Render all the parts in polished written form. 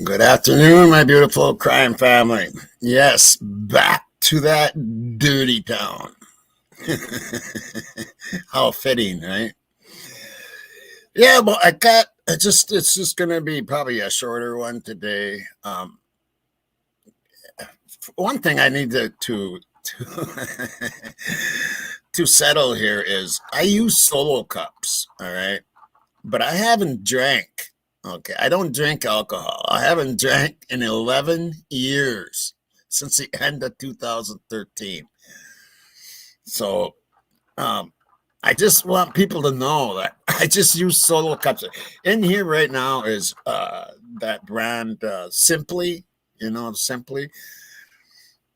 Good afternoon, my beautiful crime family. Yes, back to that duty town. How fitting, right? Yeah, but it's just gonna be probably a shorter one today. One thing I need to settle here is I use solo cups, all right, but I haven't drank. Okay, I don't drink alcohol. I haven't drank in 11 years since the end of 2013. So, um, I just want people to know that I just use solo cups. In here right now is that brand Simply, Simply.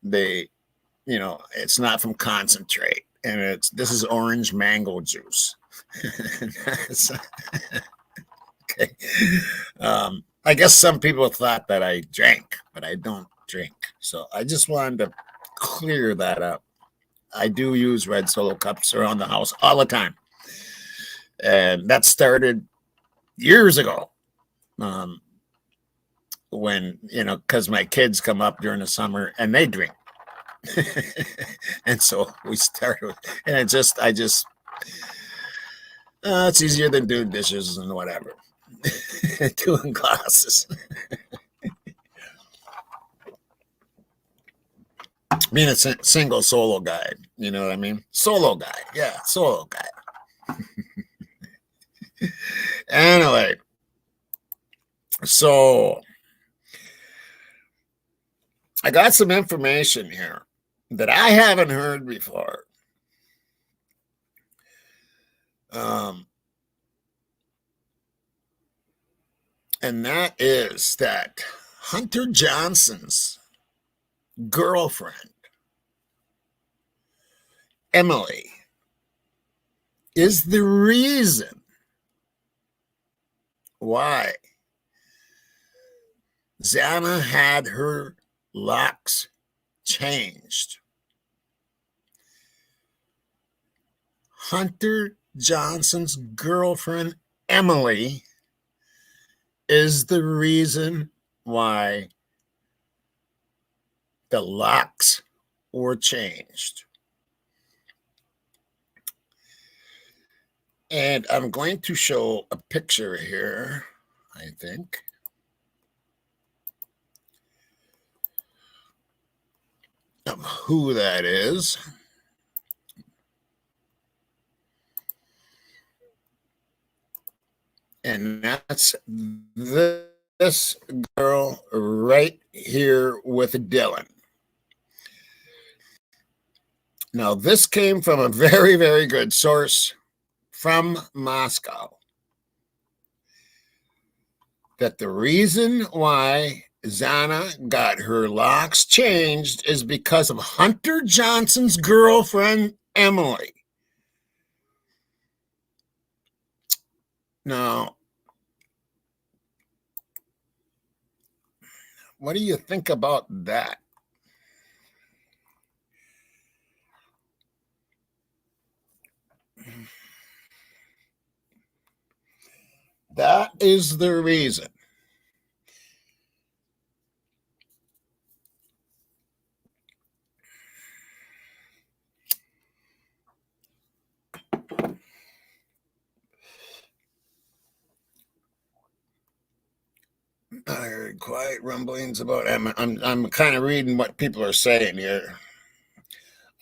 They, it's not from concentrate, and this is orange mango juice. Okay. I guess some people thought that I drank, but I don't drink. So I just wanted to clear that up. I do use red solo cups around the house all the time. And that started years ago. When, because my kids come up during the summer and they drink. And so we started, and it's easier than doing dishes and whatever. Doing glasses. Being a single solo guy, you know what I mean? Solo guy. Yeah, solo guy. Anyway, so I got some information here that I haven't heard before. And that is that Hunter Johnson's girlfriend, Emily, is the reason why Xana had her locks changed. Hunter Johnson's girlfriend, Emily, is the reason why the locks were changed. And I'm going to show a picture here, I think. Of who that is. And that's this girl right here with Dylan. Now, this came from a very, very good source from Moscow. That the reason why Xana got her locks changed is because of Hunter Johnson's girlfriend, Emily. Now, what do you think about that? That is the reason. I heard quiet rumblings about Emma. I'm kind of reading what people are saying here.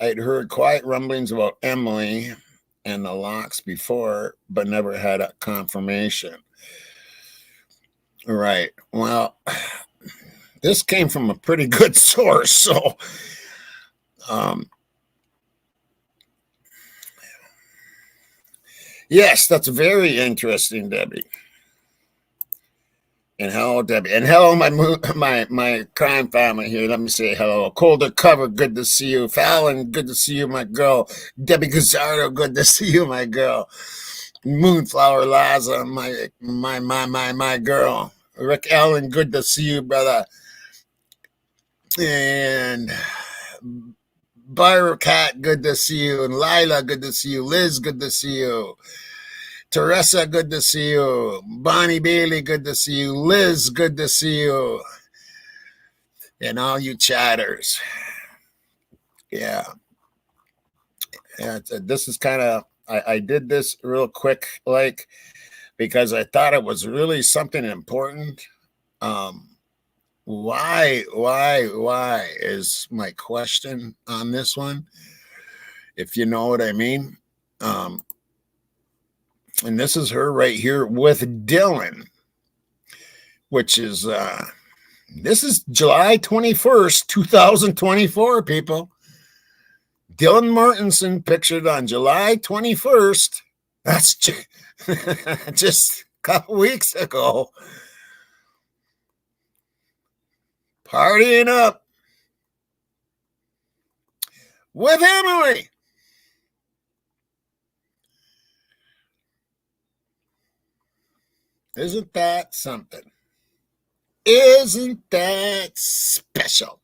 I'd heard quiet rumblings about Emily and the locks before, but never had a confirmation. Right. Well, this came from a pretty good source, so yes, that's very interesting, Debbie. And hello, Debbie. And hello, my crime family here. Let me say hello. Colder Cover, good to see you. Fallon, good to see you, my girl. Debbie Gazzardo, good to see you, my girl. Moonflower Laza, my girl. Rick Allen, good to see you, brother. And Byra Cat, good to see you. And Lila, good to see you. Liz, good to see you. Teresa, good to see you. Bonnie Bailey, good to see you. Liz, good to see you. And all you chatters. Yeah. Yeah, this is kind of, I did this real quick, like, because I thought it was really something important. Why is my question on this one, if you know what I mean. And this is her right here with Dylan, which is this is July 21st, 2024, people. Dylan Martinson pictured on July 21st. That's just a couple weeks ago. Partying up with Emily. Isn't that something? Isn't that special?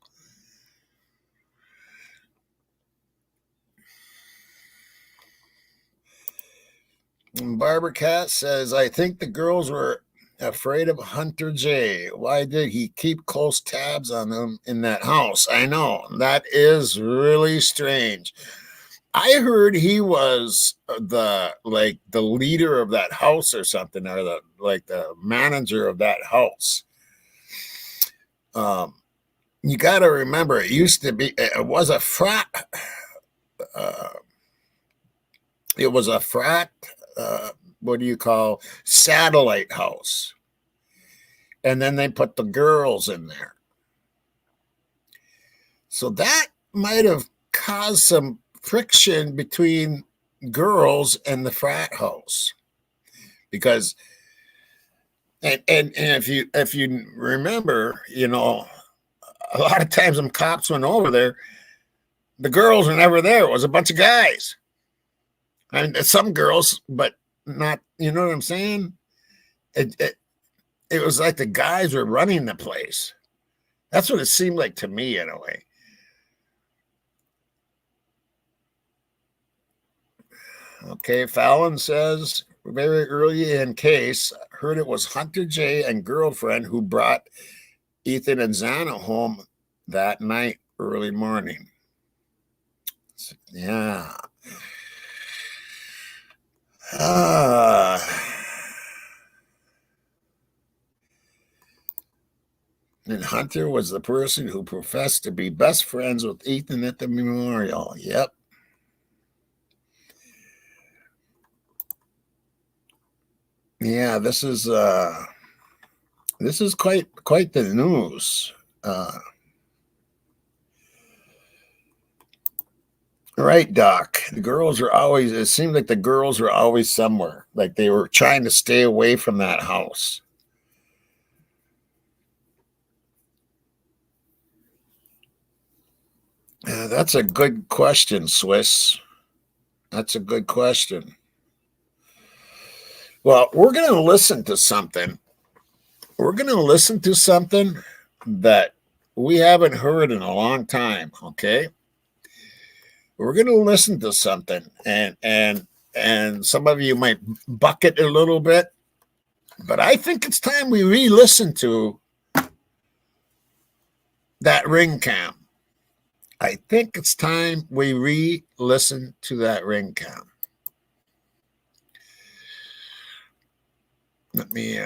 And Barbara Cat says, I think the girls were afraid of Hunter J. Why did he keep close tabs on them in that house? I know. That is really strange. I heard he was the leader of that house or something, or the manager of that house. You got to remember, it used to be, it was a frat. It was a frat. What do you call, satellite house? And then they put the girls in there. So that might have caused some friction between girls and the frat house, because and if you remember, you know, a lot of times when cops went over there, the girls were never there. It was a bunch of guys. I mean, some girls, but not, you know what I'm saying? It was like the guys were running the place. That's what it seemed like to me, in a way. Okay, Fallon says, very early in case, heard it was Hunter J and girlfriend who brought Ethan and Xana home that night, early morning. Yeah. And Hunter was the person who professed to be best friends with Ethan at the memorial. Yep. Yeah, this is quite the news. Right, Doc. The girls are always, it seemed like the girls were always somewhere. Like they were trying to stay away from that house. That's a good question, Swiss. That's a good question. Well, we're going to listen to something. We're going to listen to something that we haven't heard in a long time, okay? We're going to listen to something, and some of you might bucket a little bit, but I think it's time we re-listen to that ring cam. I think it's time we re-listen to that ring cam. Let me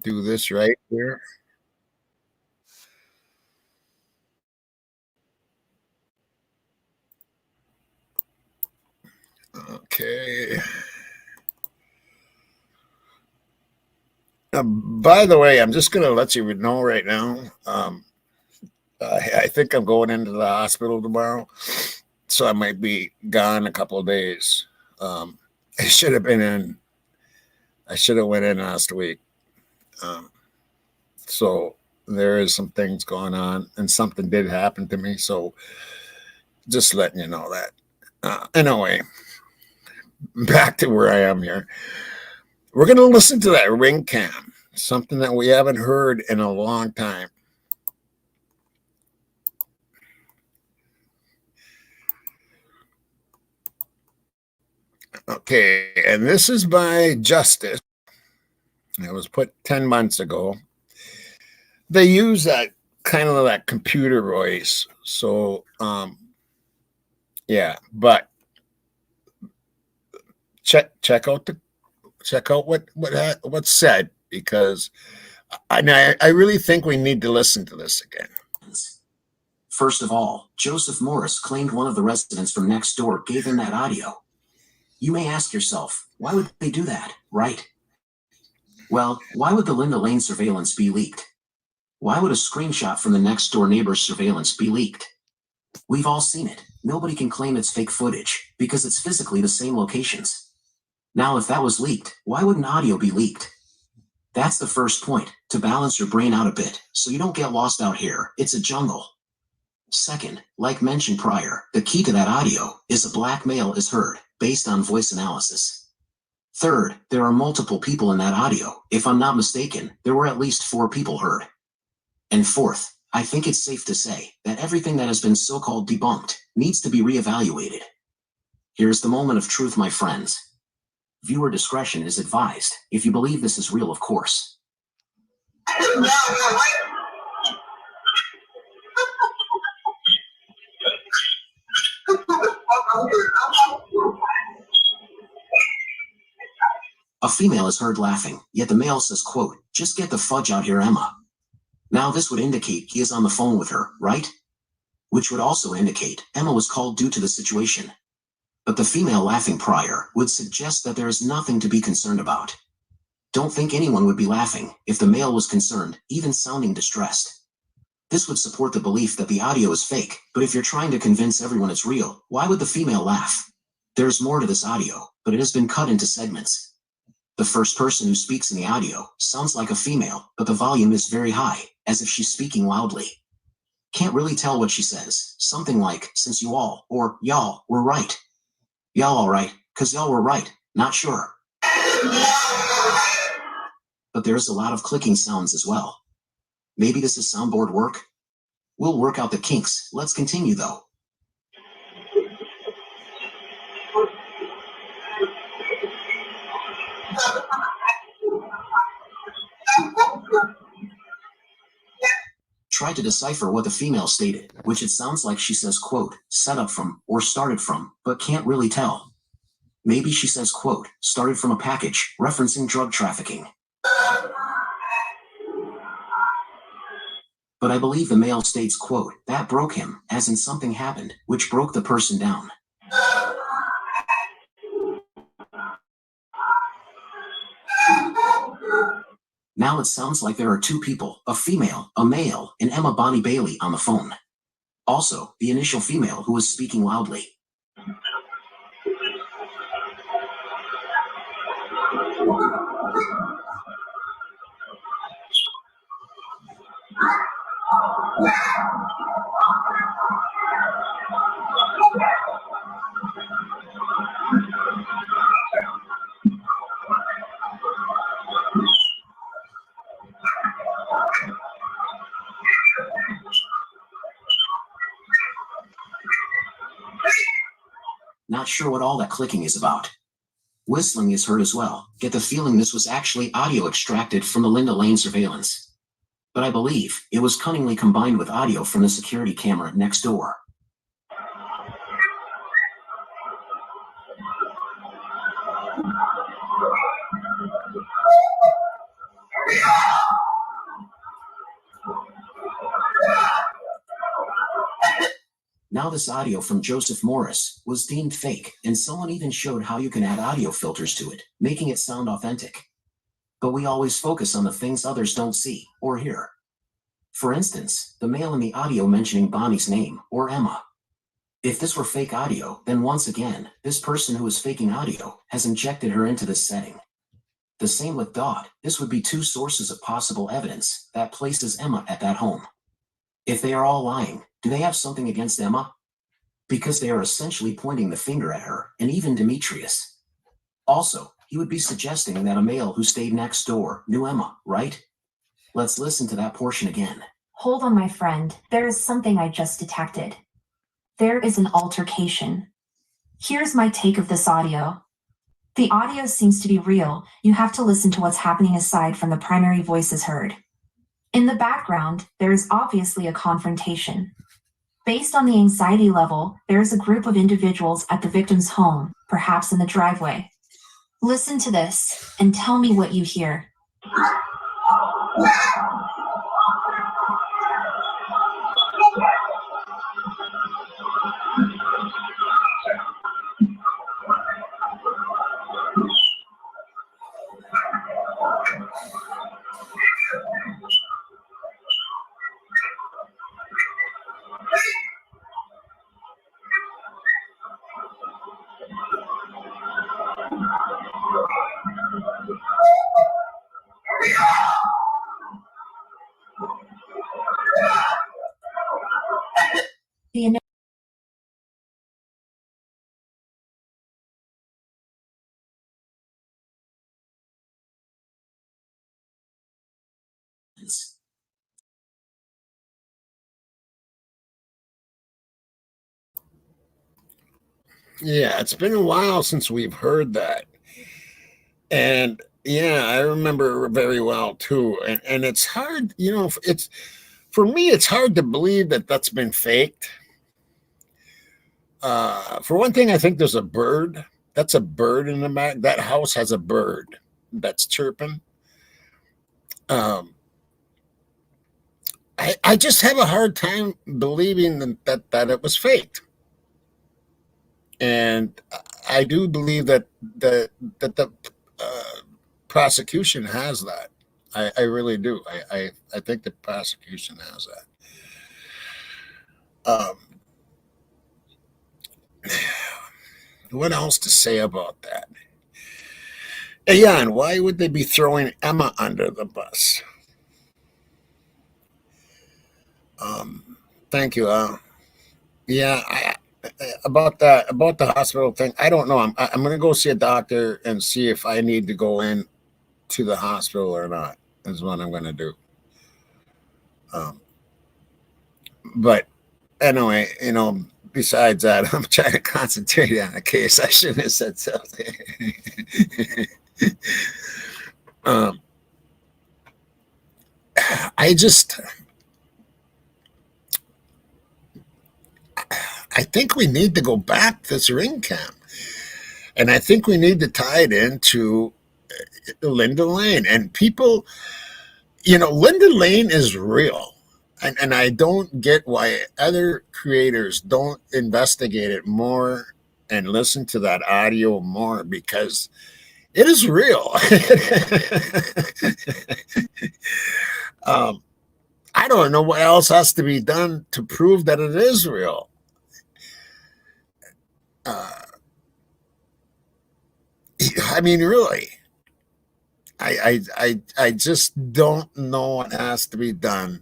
do this right here. Okay. By the way, I'm just going to let you know right now. I think I'm going into the hospital tomorrow, so I might be gone a couple of days. I should have been in. I should have went in last week. So there is some things going on, and something did happen to me. So just letting you know that. Anyway, back to where I am here. We're going to listen to that ring cam, something that we haven't heard in a long time. Okay, and this is by Justice. It was put 10 months ago. They use that kind of that computer voice. So, yeah, but check out what's said, because I really think we need to listen to this again. First of all, Joseph Morris claimed one of the residents from next door gave him that audio. You may ask yourself, why would they do that, right? Well, why would the Linda Lane surveillance be leaked? Why would a screenshot from the next door neighbor's surveillance be leaked? We've all seen it. Nobody can claim it's fake footage, because it's physically the same locations. Now, if that was leaked, why wouldn't audio be leaked? That's the first point, to balance your brain out a bit, so you don't get lost out here. It's a jungle. Second, like mentioned prior, the key to that audio is a black male is heard, based on voice analysis. Third, there are multiple people in that audio. If I'm not mistaken, there were at least 4 people heard. And fourth, I think it's safe to say that everything that has been so-called debunked needs to be reevaluated. Here's the moment of truth, my friends. Viewer discretion is advised, if you believe this is real, of course. A female is heard laughing, yet the male says, quote, "Just get the fudge out here, Emma." Now this would indicate he is on the phone with her, right? Which would also indicate Emma was called due to the situation. But the female laughing prior would suggest that there is nothing to be concerned about. Don't think anyone would be laughing if the male was concerned, even sounding distressed. This would support the belief that the audio is fake, but if you're trying to convince everyone it's real, why would the female laugh? There's more to this audio, but it has been cut into segments. The first person who speaks in the audio sounds like a female, but the volume is very high, as if she's speaking loudly. Can't really tell what she says, something like, "Since you all," or "Y'all were right." Y'all all right, 'cause y'all were right, not sure. But there's a lot of clicking sounds as well. Maybe this is soundboard work? We'll work out the kinks. Let's continue though. Try to decipher what the female stated, which it sounds like she says, quote, "set up from," or "started from," but can't really tell. Maybe she says, quote, "started from a package," referencing drug trafficking. But I believe the male states, quote, "that broke him," as in something happened, which broke the person down. Now it sounds like there are 2 people, a female, a male, and Emma Bonnie Bailey on the phone. Also, the initial female who was speaking loudly. Not sure what all that clicking is about. Whistling is heard as well. Get the feeling this was actually audio extracted from the Linda Lane surveillance. But I believe it was cunningly combined with audio from the security camera next door. Now this audio from Joseph Morris was deemed fake, and someone even showed how you can add audio filters to it, making it sound authentic. But we always focus on the things others don't see or hear. For instance, the male in the audio mentioning Bonnie's name, or Emma. If this were fake audio, then once again, this person who is faking audio has injected her into this setting. The same with Dodd. This would be 2 sources of possible evidence that places Emma at that home. If they are all lying, do they have something against Emma? Because they are essentially pointing the finger at her, and even Demetrius. Also, he would be suggesting that a male who stayed next door knew Emma, right? Let's listen to that portion again. Hold on, my friend. There is something I just detected. There is an altercation. Here's my take of this audio. The audio seems to be real. You have to listen to what's happening aside from the primary voices heard. In the background, there is obviously a confrontation. Based on the anxiety level, there is a group of individuals at the victim's home, perhaps in the driveway. Listen to this and tell me what you hear. The Yeah, it's been a while since we've heard that. And yeah, I remember very well too. And it's hard, it's for me, it's hard to believe that that's been faked. For one thing, I think there's a bird. That's a bird in the back. That house has a bird that's chirping. I just have a hard time believing that it was faked. And I do believe that the prosecution has that. I really do. I think the prosecution has that. What else to say about that? Yeah, and why would they be throwing Emma under the bus? Thank you. Yeah, about the hospital thing. I don't know. I'm going to go see a doctor and see if I need to go in to the hospital or not. Is what I'm going to do. But anyway, besides that, I'm trying to concentrate on the case. I shouldn't have said something. I think we need to go back to this ring cam. And I think we need to tie it into Linda Lane. And people, Linda Lane is real. And I don't get why other creators don't investigate it more and listen to that audio more, because it is real. I don't know what else has to be done to prove that it is real. I mean, really, I just don't know what has to be done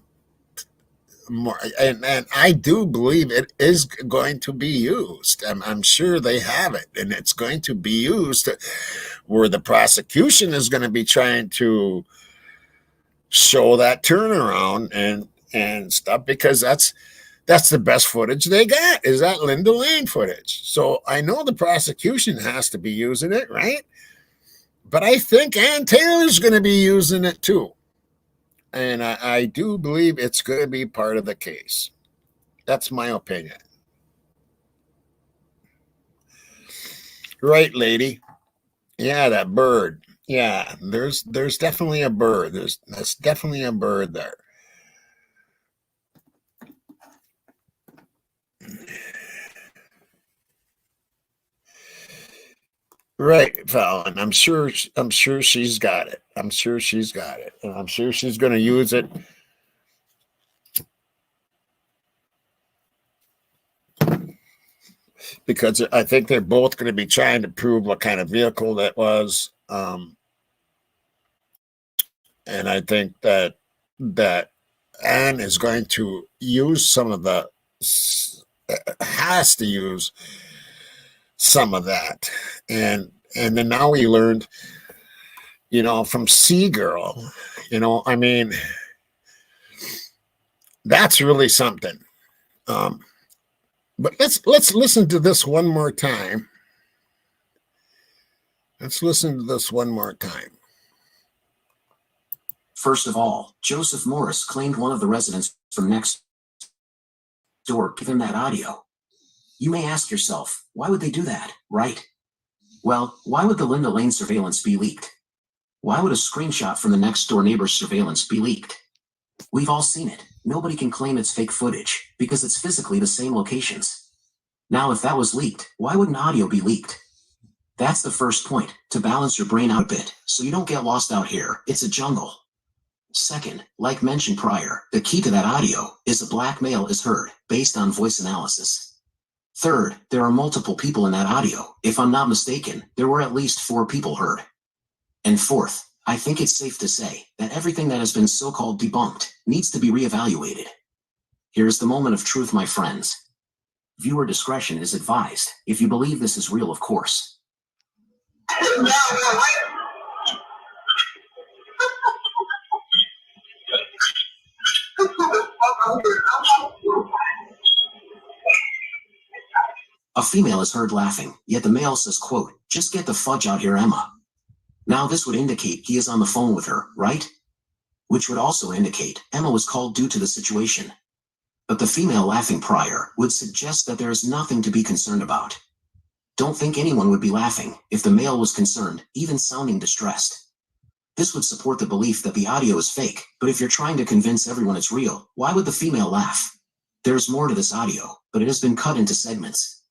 more. And I do believe it is going to be used. I'm sure they have it, and it's going to be used where the prosecution is going to be trying to show that turnaround and stuff, because that's the best footage they got, is that Linda Lane footage. So I know the prosecution has to be using it, right? But I think Ann Taylor's going to be using it too. And I do believe it's going to be part of the case. That's my opinion. Right, lady? Yeah, that bird. Yeah, there's definitely a bird. That's definitely a bird there. Right, Fallon. I'm sure she's got it. I'm sure she's got it. And I'm sure she's going to use it. Because I think they're both going to be trying to prove what kind of vehicle that was. And I think that Anne is going to use has to use some of that. And then now we learned, from Seagirl, I mean, that's really something. But let's listen to this one more time. Let's listen to this one more time. First of all, Joseph Morris claimed one of the residents from next door gave him that audio. You may ask yourself, why would they do that, right? Well, why would the Linda Lane surveillance be leaked? Why would a screenshot from the next door neighbor's surveillance be leaked? We've all seen it. Nobody can claim it's fake footage because it's physically the same locations. Now, if that was leaked, why wouldn't audio be leaked? That's the first point, to balance your brain out a bit so you don't get lost out here. It's a jungle. Second, like mentioned prior, the key to that audio is a black male is heard based on voice analysis. Third, there are multiple people in that audio. If I'm not mistaken, there were at least 4 people heard. And fourth, I think it's safe to say that everything that has been so-called debunked needs to be reevaluated. Here's the moment of truth, my friends. Viewer discretion is advised, if you believe this is real, of course. A female is heard laughing, yet the male says, quote, "Just get the fudge out here, Emma." Now this would indicate he is on the phone with her, right? Which would also indicate Emma was called due to the situation. But the female laughing prior would suggest that there is nothing to be concerned about. Don't think anyone would be laughing if the male was concerned, even sounding distressed. This would support the belief that the audio is fake, but if you're trying to convince everyone it's real, why would the female laugh? There's more to this audio, but it has been cut into segments.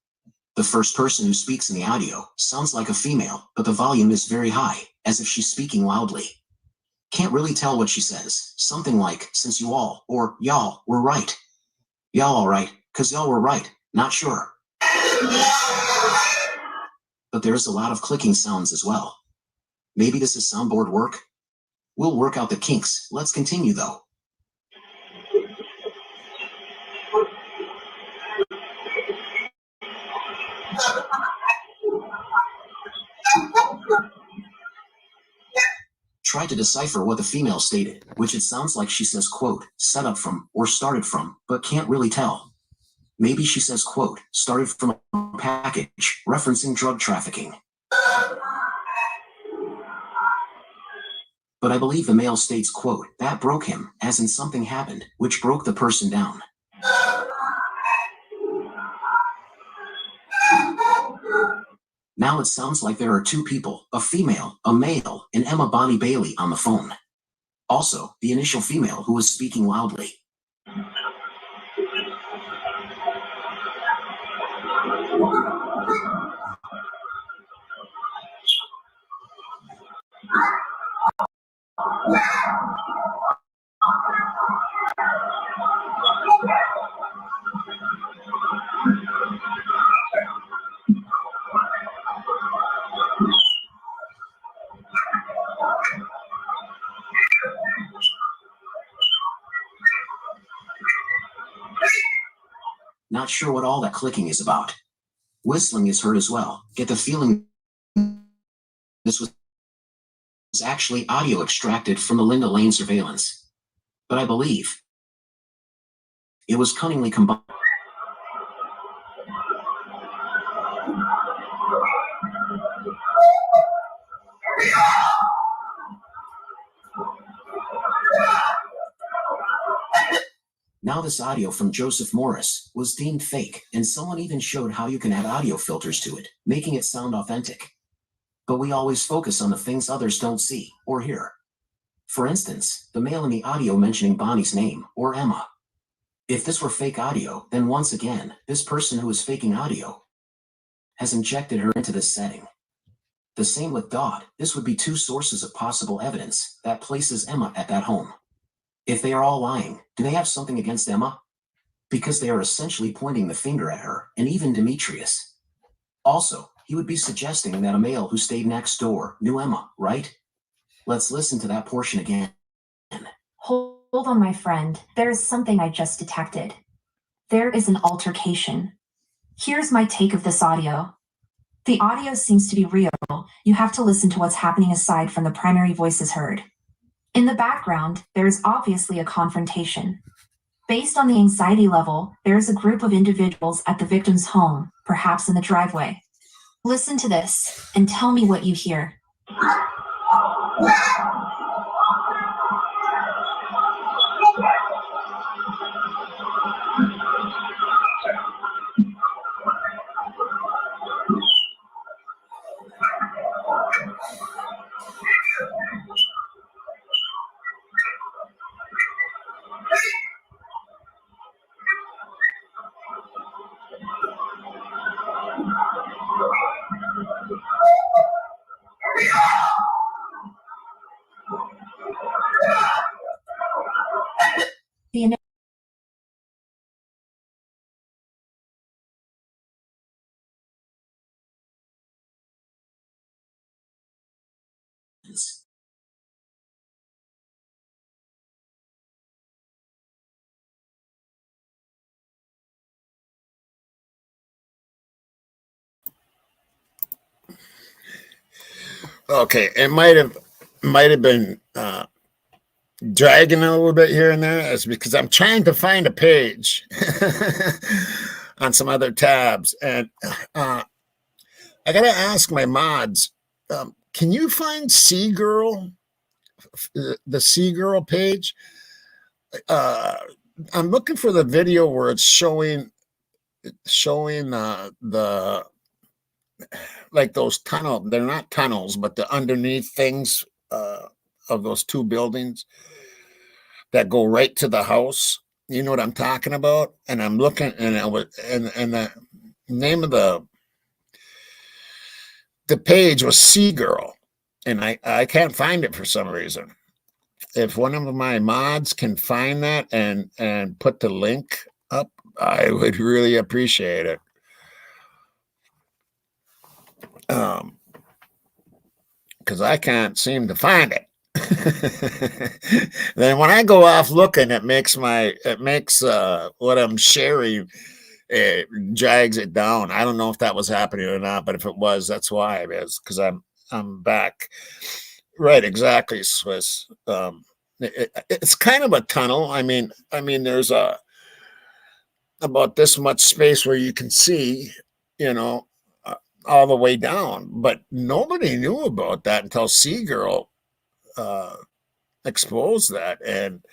The first person who speaks in the audio sounds like a female, but the volume is very high, as if she's speaking loudly. Can't really tell what she says, something like, "Since you all, or y'all, were right." Y'all all right, 'cause y'all were right, not sure. But there's a lot of clicking sounds as well. Maybe this is soundboard work? We'll work out the kinks. Let's continue though. Try to decipher what the female stated, which it sounds like she says, quote, "set up from," or "started from," but can't really tell. Maybe she says, quote, "started from a package," referencing drug trafficking. But I believe the male states, quote, "that broke him," as in something happened, which broke the person down. Now it sounds like there are 2 people, a female, a male, and Emma Bonnie Bailey on the phone. Also, the initial female who was speaking loudly. Not sure what all that clicking is about. Whistling is heard as well. Get the feeling this was actually audio extracted from the Linda Lane surveillance. But I believe it was cunningly combined. Now this audio from Joseph Morris was deemed fake, and someone even showed how you can add audio filters to it, making it sound authentic. But we always focus on the things others don't see or hear. For instance, the male in the audio mentioning Bonnie's name, or Emma. If this were fake audio, then once again, this person who is faking audio has injected her into this setting. The same with Dodd. This would be 2 sources of possible evidence that places Emma at that home. If they are all lying, do they have something against Emma? Because they are essentially pointing the finger at her, and even Demetrius. Also, he would be suggesting that a male who stayed next door knew Emma, right? Let's listen to that portion again. Hold on, my friend. There is something I just detected. There is an altercation. Here's my take of this audio. The audio seems to be real. You have to listen to what's happening aside from the primary voices heard. In the background, there is obviously a confrontation. Based on the anxiety level, there is a group of individuals at the victim's home, perhaps in the driveway. Listen to this and tell me what you hear. The Okay, it might have been dragging a little bit here and there. It's because I'm trying to find a page on some other tabs, and I gotta ask my mods. Can you find Seagirl, the Seagirl page? Uh, I'm looking for the video where it's showing the like those tunnel. They're not tunnels, but the underneath things of those two buildings that go right to the house. You know what I'm talking about? And I'm looking, and the name of the page was Seagirl, and I can't find it for some reason. If one of my mods can find that and put the link up, I would really appreciate it. Because I can't seem to find it. Then when I go off looking, it makes what I'm sharing, it drags it down. I don't know if that was happening or not, but if it was, that's why it is, because I'm back. Right, exactly, Swiss. It's kind of a tunnel. I mean, there's about this much space where you can see, you know, all the way down. But nobody knew about that until Seagirl exposed that, and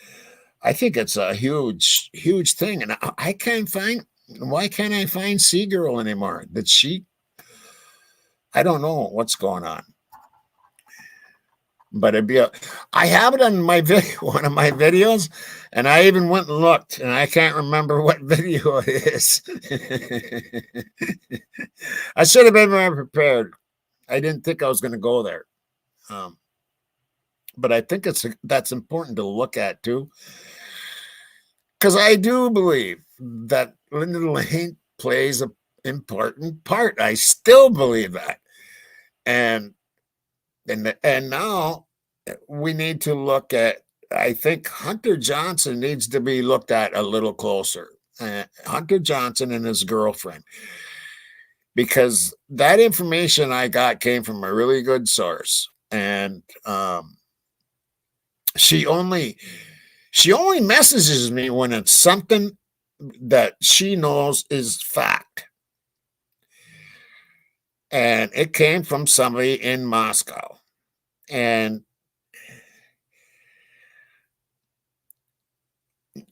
I think it's a huge, huge thing. And I can't find. Why can't I find Seagirl anymore? Did she? I don't know what's going on. But I have it on my video, one of my videos, and I even went and looked, and I can't remember what video it is. I should have been more prepared. I didn't think I was going to go there. But I think that's important to look at too, because I do believe that Linda Lane plays an important part. I still believe that, and now we need to look at. I think Hunter Johnson needs to be looked at a little closer. Hunter Johnson and his girlfriend, because that information I got came from a really good source, and she only messages me when it's something that she knows is fact. And it came from somebody in Moscow. And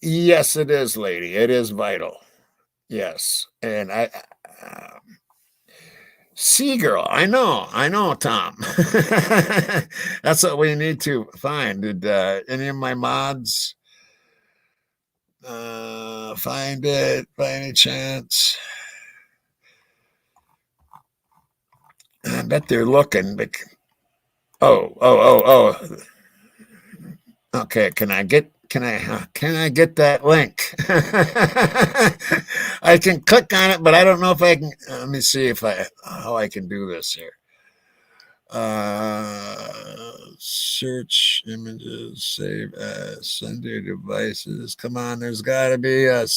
yes, it is, lady. It is vital. Yes. And Seagirl, I know, Tom. That's what we need to find. Did any of my mods find it by any chance? I bet they're looking. But oh. Okay, can I get that link? I can click on it, but I don't know if I can. Let me see how I can do this here. Search images, save as, send to your devices. Come on, there's got to be a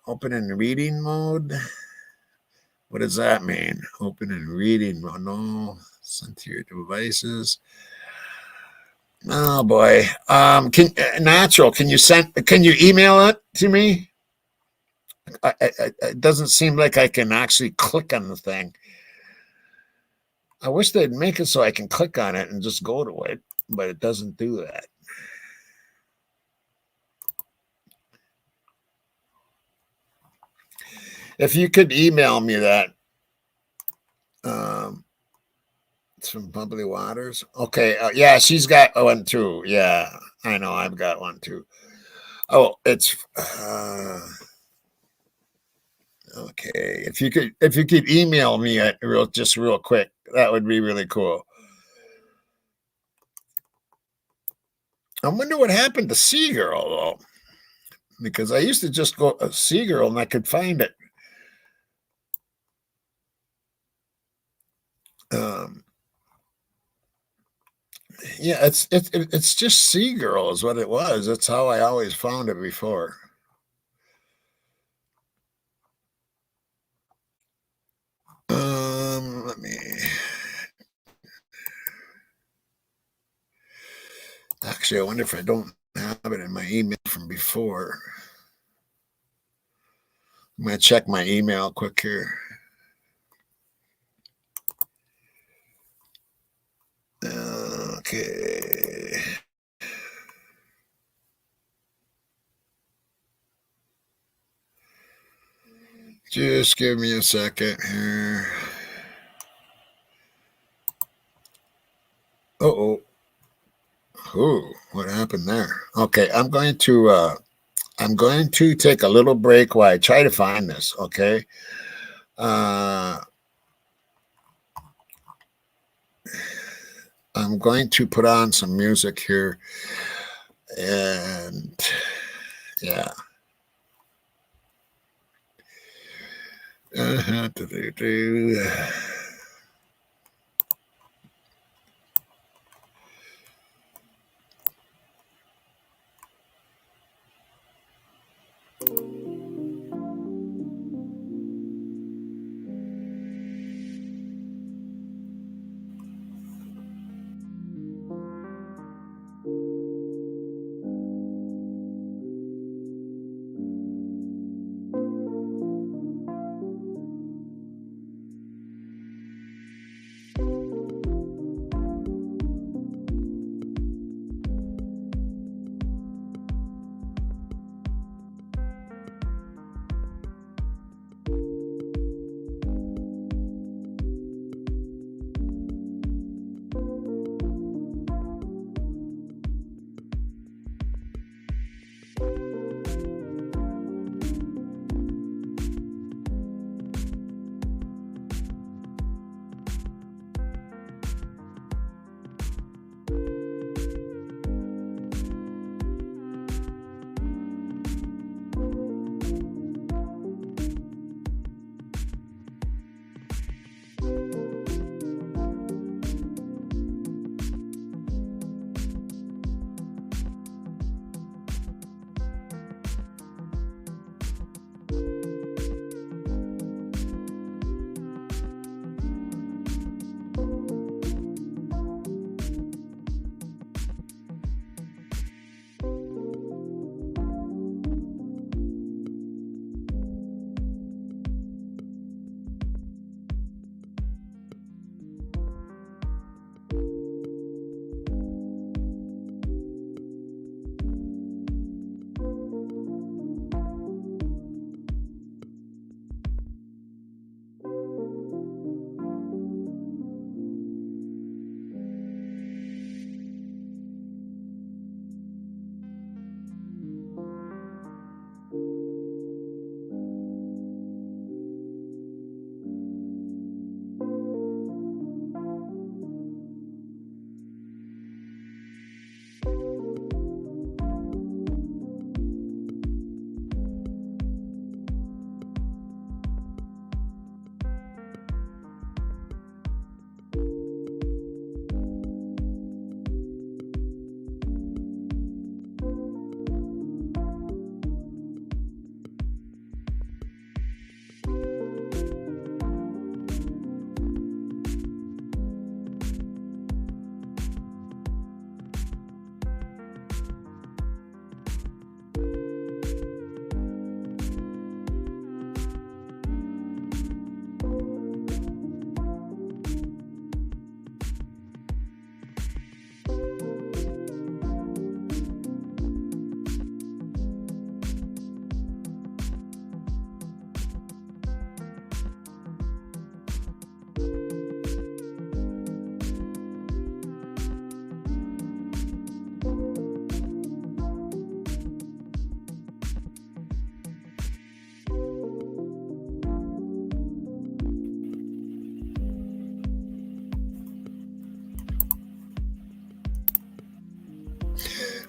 open in reading mode. What does that mean? Open in reading mode. No, send to your devices. Oh boy. Natural. Can you email it to me? it doesn't seem like I can actually click on the thing. I wish they'd make it so I can click on it and just go to it, but it doesn't do that. If you could email me that, it's from Bubbly Waters. Okay, yeah, she's got one too. Yeah, I know, I've got one too. Oh, it's okay. If you could email me it real quick, that would be really cool. I wonder what happened to Seagirl though, because I used to just go Seagirl and I could find it. Yeah, it's just Seagirl is what it was. That's how I always found it before. Let me. Actually, I wonder if I don't have it in my email from before. I'm gonna check my email quick here. Okay. Just give me a second here. Oh, what happened there? Okay, I'm going to take a little break while I try to find this. Okay. I'm going to put on some music here, and yeah.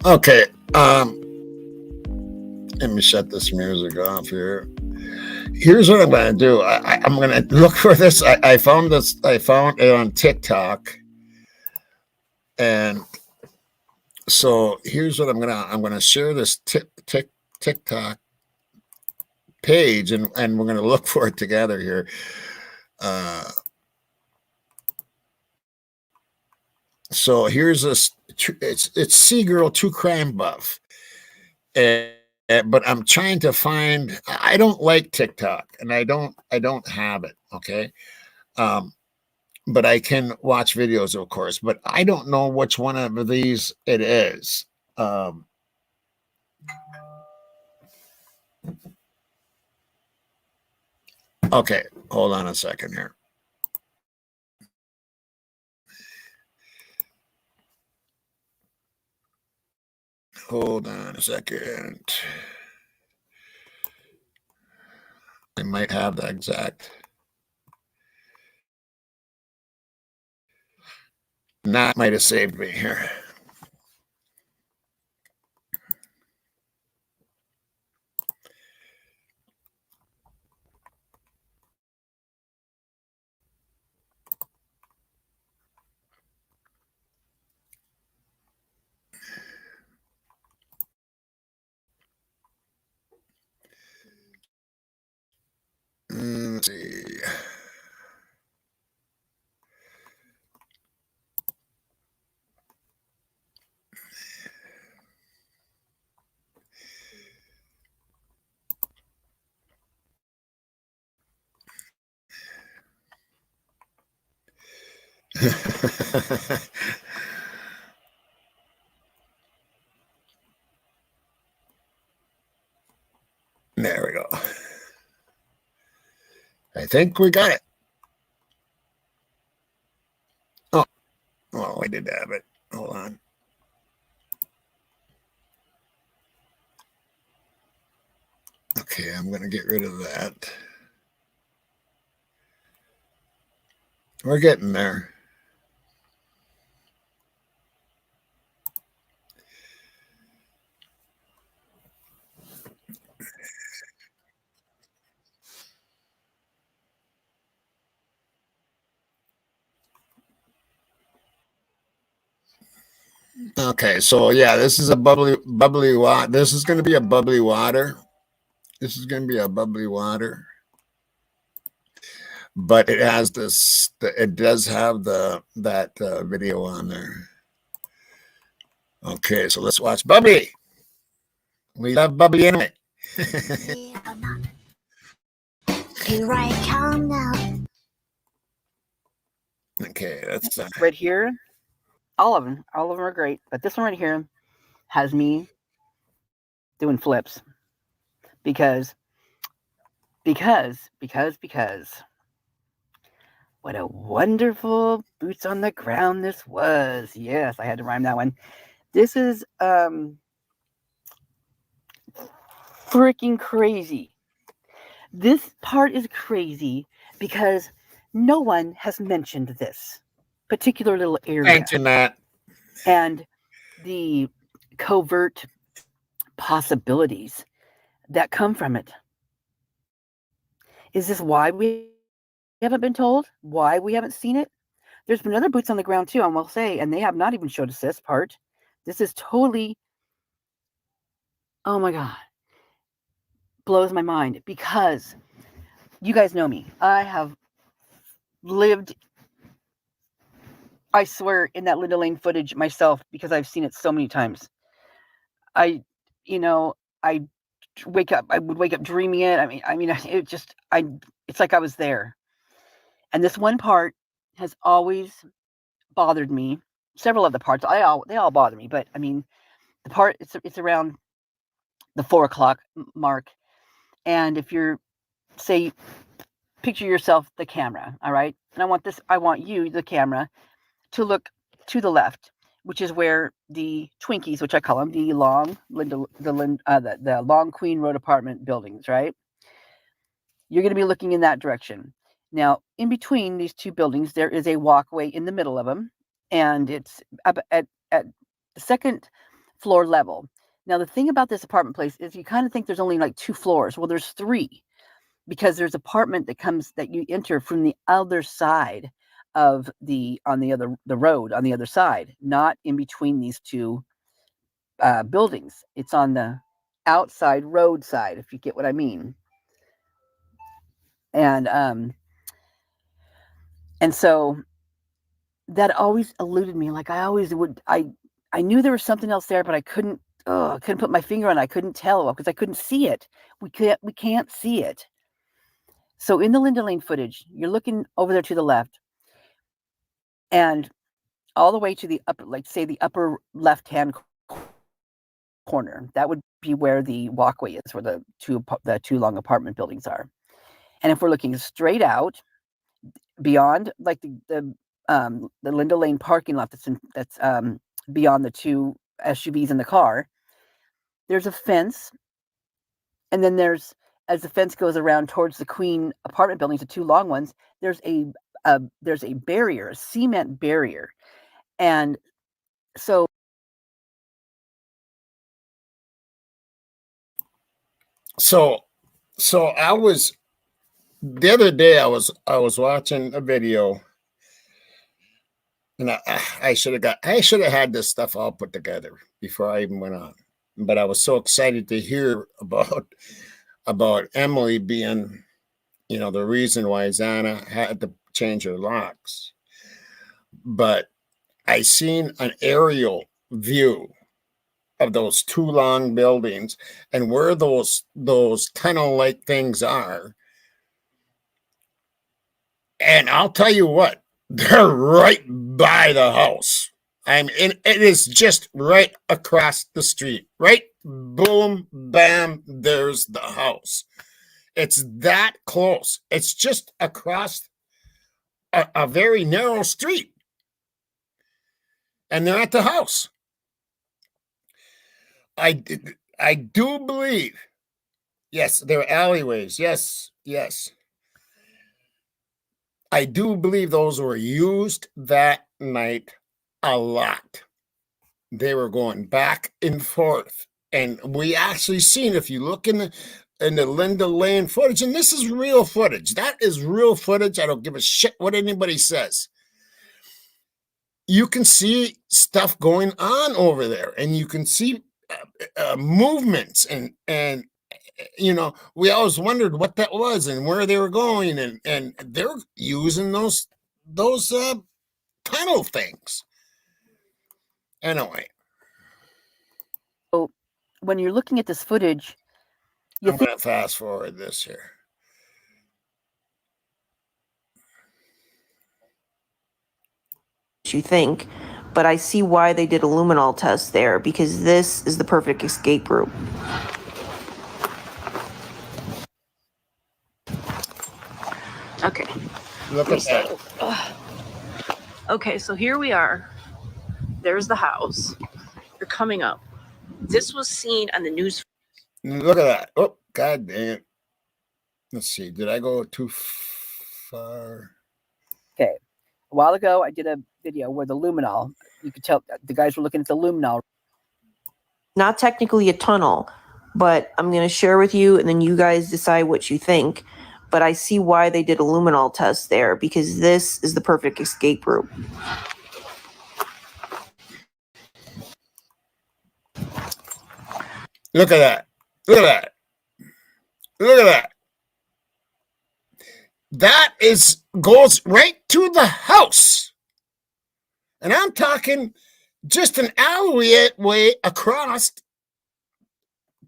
Okay. Let me shut this music off here. Here's what I'm going to do. I'm going to look for this. I found this. I found it on TikTok, and so here's what I'm gonna share this TikTok page, and we're gonna look for it together here. So here's this. It's Seagirl 2 Crime Buff, but I'm trying to find. I don't like TikTok, and I don't have it. Okay, but I can watch videos, of course. But I don't know which one of these it is. Okay, hold on a second here. Hold on a second. I might have the exact. Not might have saved me here. Let's see. There we go. I think we got it. Oh, well, I did have it. Hold on. Okay, I'm going to get rid of that. We're getting there. Okay, so yeah, this is a bubbly water. This is going to be a bubbly water. This is going to be a bubbly water. But it has this. It does have that video on there. Okay, so let's watch Bubbly. We love Bubbly anyway. Here I come now. Okay, that's right here. All of them are great, but this one right here has me doing flips because what a wonderful boots on the ground this was. Yes, I had to rhyme that one. This is freaking crazy. This part is crazy because no one has mentioned this particular little area. mention that. And the covert possibilities that come from it. Is this why we haven't been told? Why we haven't seen it? There's been other boots on the ground too, I will say, and they have not even showed us this part. This is totally, oh my God, blows my mind because you guys know me. I have lived, I swear, in that Linda Lane footage myself because I've seen it so many times. I would wake up dreaming it. It's like I was there. And this one part has always bothered me. Several of the parts, they all bother me, but I mean, the part it's around the 4:00 mark, and if you're, say, picture yourself the camera, all right, and I want you, the camera, to look to the left, which is where the Twinkies, which I call them, the long the long Queen Road apartment buildings, right? You're going to be looking in that direction. Now, in between these two buildings, there is a walkway in the middle of them, and it's at the second floor level. Now, the thing about this apartment place is you kind of think there's only like 2 floors. Well, there's 3, because there's apartment that you enter from the other side of the road on the other side, not in between these 2 buildings. It's on the outside road side, if you get what I mean. And so that always eluded me. Like I knew there was something else there, but I couldn't put my finger on it. I couldn't tell because I couldn't see it. We can't see it. So in the Linda Lane footage, you're looking over there to the left, and all the way to the upper, like say the upper left-hand corner. That would be where the walkway is, where the two long apartment buildings are. And if we're looking straight out beyond, like the Linda Lane parking lot that's beyond the 2 SUVs in the car, there's a fence, and then as the fence goes around towards the Queen apartment buildings, the 2 long ones, there's a barrier, a cement barrier. And so I was the other day I was watching a video, and I should have had this stuff all put together before I even went on. But I was so excited to hear about Emily being, the reason why Zana had to change her locks. But I seen an aerial view of those 2 long buildings and where those tunnel-like things are. And I'll tell you what, they're right by the house. It is just right across the street. Right? Boom, bam, there's the house. It's that close. It's just across a very narrow street. And they're at the house. I do believe, yes, there are alleyways. Yes. I do believe those were used that night a lot. They were going back and forth. And we actually seen, if you look in the Linda Lane footage, and this is real footage. That is real footage. I don't give a shit what anybody says. You can see stuff going on over there, and you can see movements, and we always wondered what that was and where they were going, and they're using those tunnel things. Anyway, so when you're looking at this footage, I'm going to fast forward this here. You think, but I see why they did a luminol test there, because this is the perfect escape route. Okay. Look at that. Okay, so here we are. There's the house. You're coming up. This was seen on the news. Look at that. Oh, god damn. Let's see. Did I go too far? Okay. A while ago, I did a video where the luminol, you could tell the guys were looking at the luminol. Not technically a tunnel, but I'm going to share with you, and then you guys decide what you think. But I see why they did a luminol test there, because this is the perfect escape route. Look at that. Look at that. Look at that. That goes right to the house. And I'm talking just an alleyway across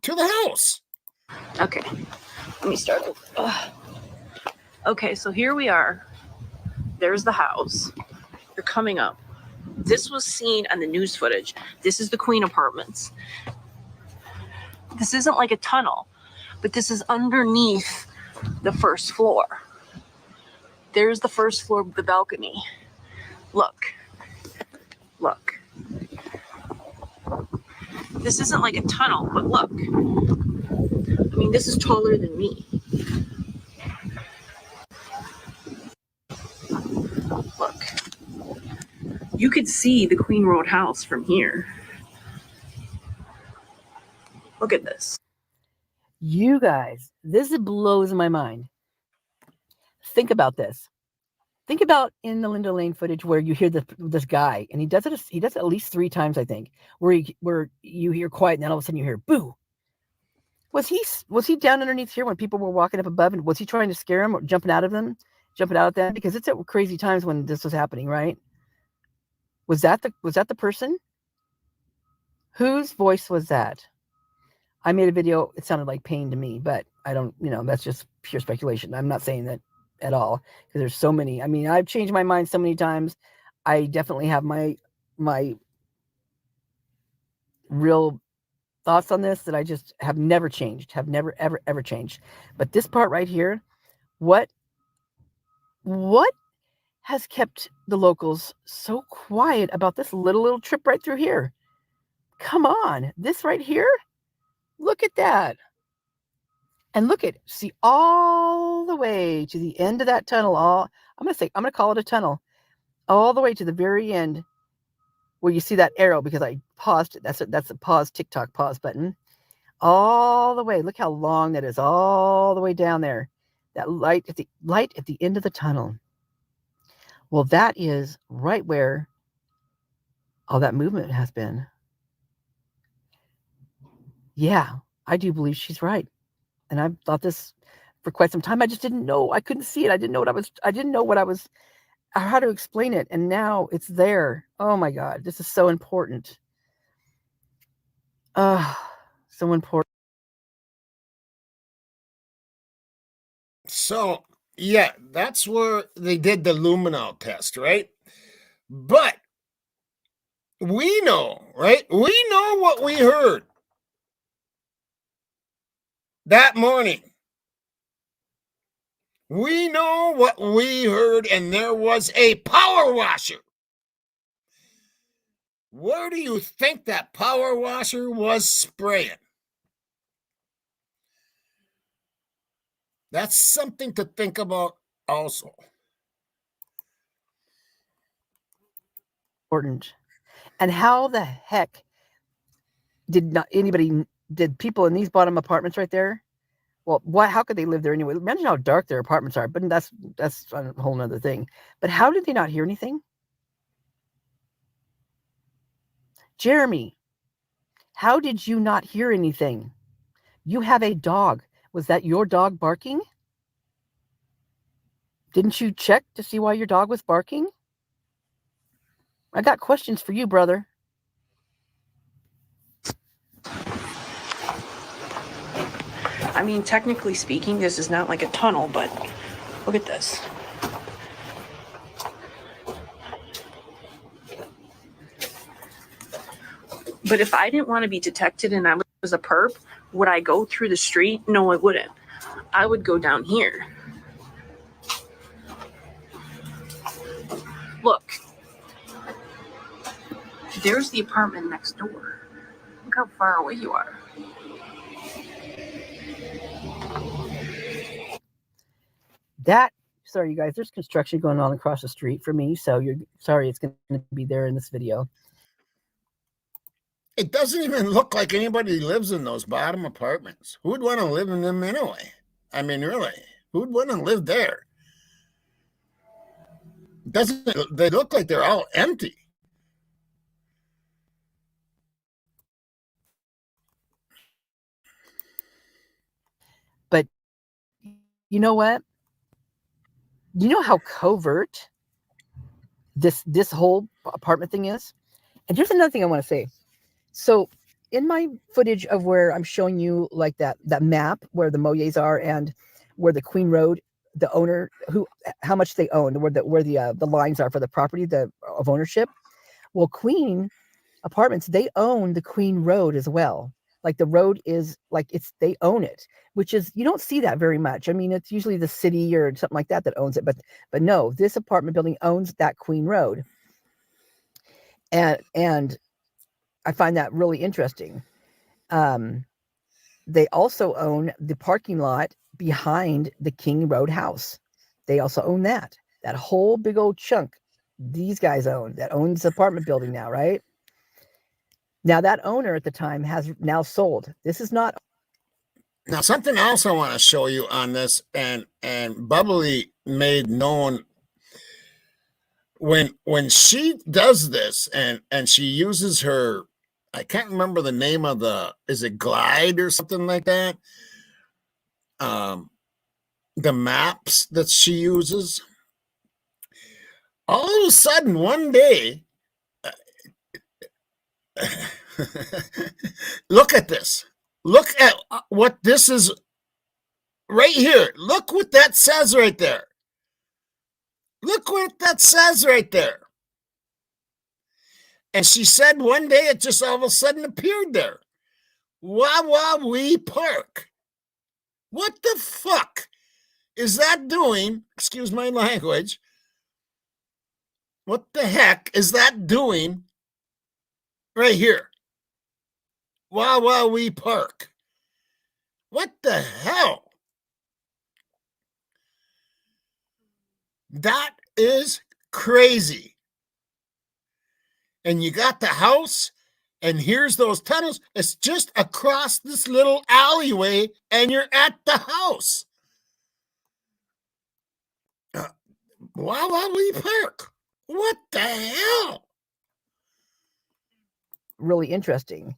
to the house. Okay. Let me start. Okay, so here we are. There's the house. You're coming up. This was seen on the news footage. This is the Queen Apartments. This isn't like a tunnel, but this is underneath the first floor. There's the first floor of the balcony. Look. This isn't like a tunnel, but look. I mean, this is taller than me. Look. You could see the Queen Road house from here. Look at this. You guys, this blows my mind. Think about this. Think about in the Linda Lane footage where you hear this guy, and he does it at least 3 times, I think, where you hear quiet, and then all of a sudden you hear boo. Was he down underneath here when people were walking up above, and was he trying to scare them or jumping out at them? Because it's at crazy times when this was happening, right? Was that the person? Whose voice was that? I made a video. It sounded like pain to me, but I don't, that's just pure speculation. I'm not saying that at all because there's so many. I mean, I've changed my mind so many times. I definitely have my real thoughts on this that I just have never changed, have never, ever changed. But this part right here, what has kept the locals so quiet about this little trip right through here? Come on, this right here. Look at that. And see all the way to the end of that tunnel. I'm going to call it a tunnel. All the way to the very end where you see that arrow because I paused it. That's a pause, TikTok pause button. All the way. Look how long that is. All the way down there. That light at the end of the tunnel. Well, that is right where all that movement has been. Yeah, I do believe she's right. And I've thought this for quite some time. I just didn't know. I couldn't see it. I didn't know how to explain it. And now it's there. Oh my God, this is so important. So important. So, yeah, that's where they did the luminol test, right? But we know, right? We know what we heard that morning. We know what we heard, and there was a power washer. Where do you think that power washer was spraying? That's something to think about also. Important. And how the heck did people in these bottom apartments right there? Well, how could they live there anyway? Imagine how dark their apartments are, but that's a whole nother thing. But how did they not hear anything? Jeremy, how did you not hear anything? You have a dog. Was that your dog barking? Didn't you check to see why your dog was barking? I got questions for you, brother. I mean, technically speaking, this is not like a tunnel, but look at this. But if I didn't want to be detected and I was a perp, would I go through the street? No, I wouldn't. I would go down here. Look. There's the apartment next door. Look how far away you are. Sorry, you guys, there's construction going on across the street for me, so you're sorry it's going to be there in this video. It doesn't even look like anybody lives in those bottom apartments. Who would want to live in them anyway? I mean, really, who'd want to live there? They look like they're all empty. But you know what? You know how covert this whole apartment thing is? And here's another thing I want to say. So in my footage of where I'm showing you like that map where the Moyes are and where the Queen Road, the owner, how much they own, where the lines are for the property of ownership. Well, Queen Apartments, they own the Queen Road as well. Like the road is like they own it, which is, you don't see that very much. I mean, it's usually the city or something like that owns it, but no, this apartment building owns that Queen Road. And I find that really interesting. They also own the parking lot behind the King Road house. They also own that whole big old chunk. These guys that owns the apartment building now, right? Now that owner at the time has now sold. This is not. Now, something else I want to show you on this, and Bubbly made known when she does this, and she uses her, I can't remember the name of is it Glide or something like that? The maps that she uses. All of a sudden, one day, look at this. Look at what this is right here. Look what that says right there. Look what that says right there. And she said one day it just all of a sudden appeared there. Wee Park. What the fuck is that doing? Excuse my language. What the heck is that doing right here? Wee Park. What the hell? That is crazy. And you got the house, and here's those tunnels. It's just across this little alleyway, and you're at the house. Wee Park. What the hell? Really interesting.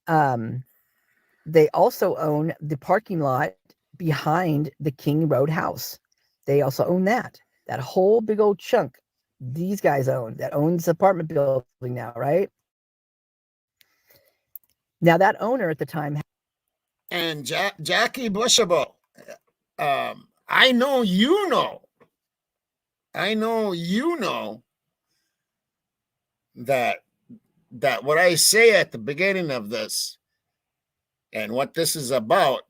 They also own the parking lot behind the King Road house. They also own that whole big old chunk. These guys owns the apartment building now, right? Now that owner at the time. And Jackie Bushable, I know you know that what I say at the beginning of this and what this is about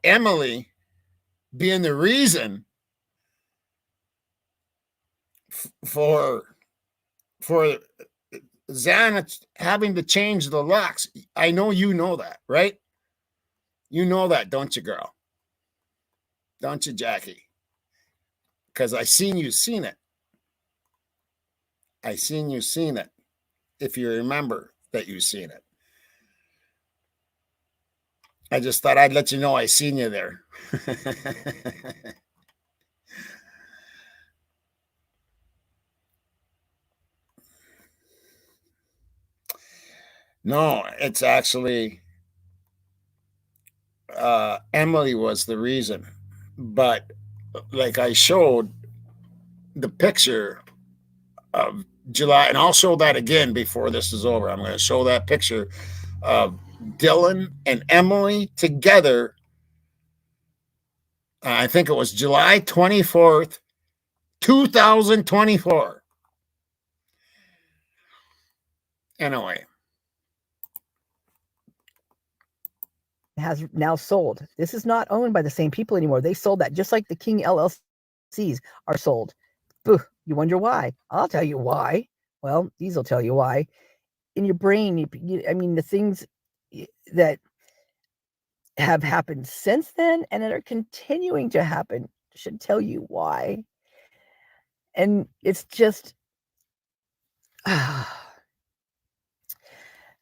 Emily being the reason for Xana having to change the locks. I know you know that, right? You know that, don't you, girl? Don't you, Jackie? Because I seen you seen it. I seen you seen it. If you remember that you seen it. I just thought I'd let you know I seen you there. No, it's actually Emily was the reason. But like I showed the picture of July, and I'll show that again before this is over. I'm going to show that picture of Dylan and Emily together. I think it was July 24th, 2024. Anyway. Has now sold. This is not owned by the same people anymore. They sold that, just like the King LLCs are sold. You wonder why? I'll tell you why. Well, these will tell you why. In your brain, I mean, the things that have happened since then and that are continuing to happen should tell you why. And it's just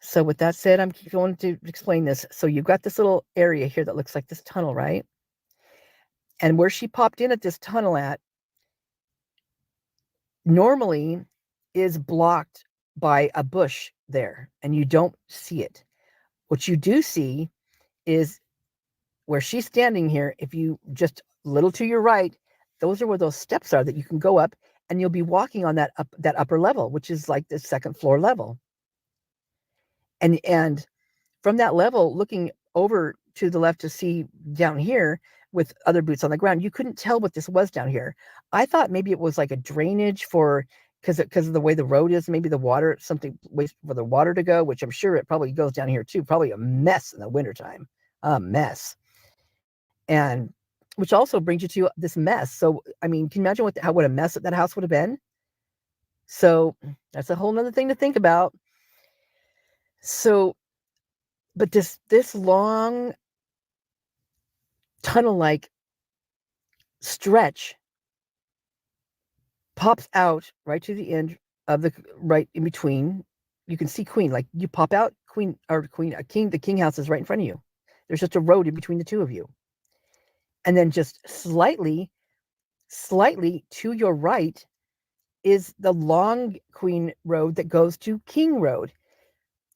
so with that said, I'm going to explain this. So you've got this little area here that looks like this tunnel, right? And where she popped in at this tunnel at normally is blocked by a bush there, and you don't see it. What you do see is where she's standing here. If you just a little to your right, those are where those steps are that you can go up, and you'll be walking on that upper level, which is like the second floor level. And from that level, looking over to the left to see down here with other boots on the ground, you couldn't tell what this was down here. I thought maybe it was like a drainage because of the way the road is, maybe the water, something ways for the water to go, which I'm sure it probably goes down here too. Probably a mess in the wintertime, a mess. And which also brings you to this mess. So, I mean, can you imagine what a mess that house would have been? So that's a whole nother thing to think about. So, but this long tunnel-like stretch pops out right to the end of right in between you can see Queen. Like you pop out Queen or Queen, King. The King house is right in front of you. There's just a road in between the two of you, and then just slightly to your right is the long Queen Road that goes to King Road.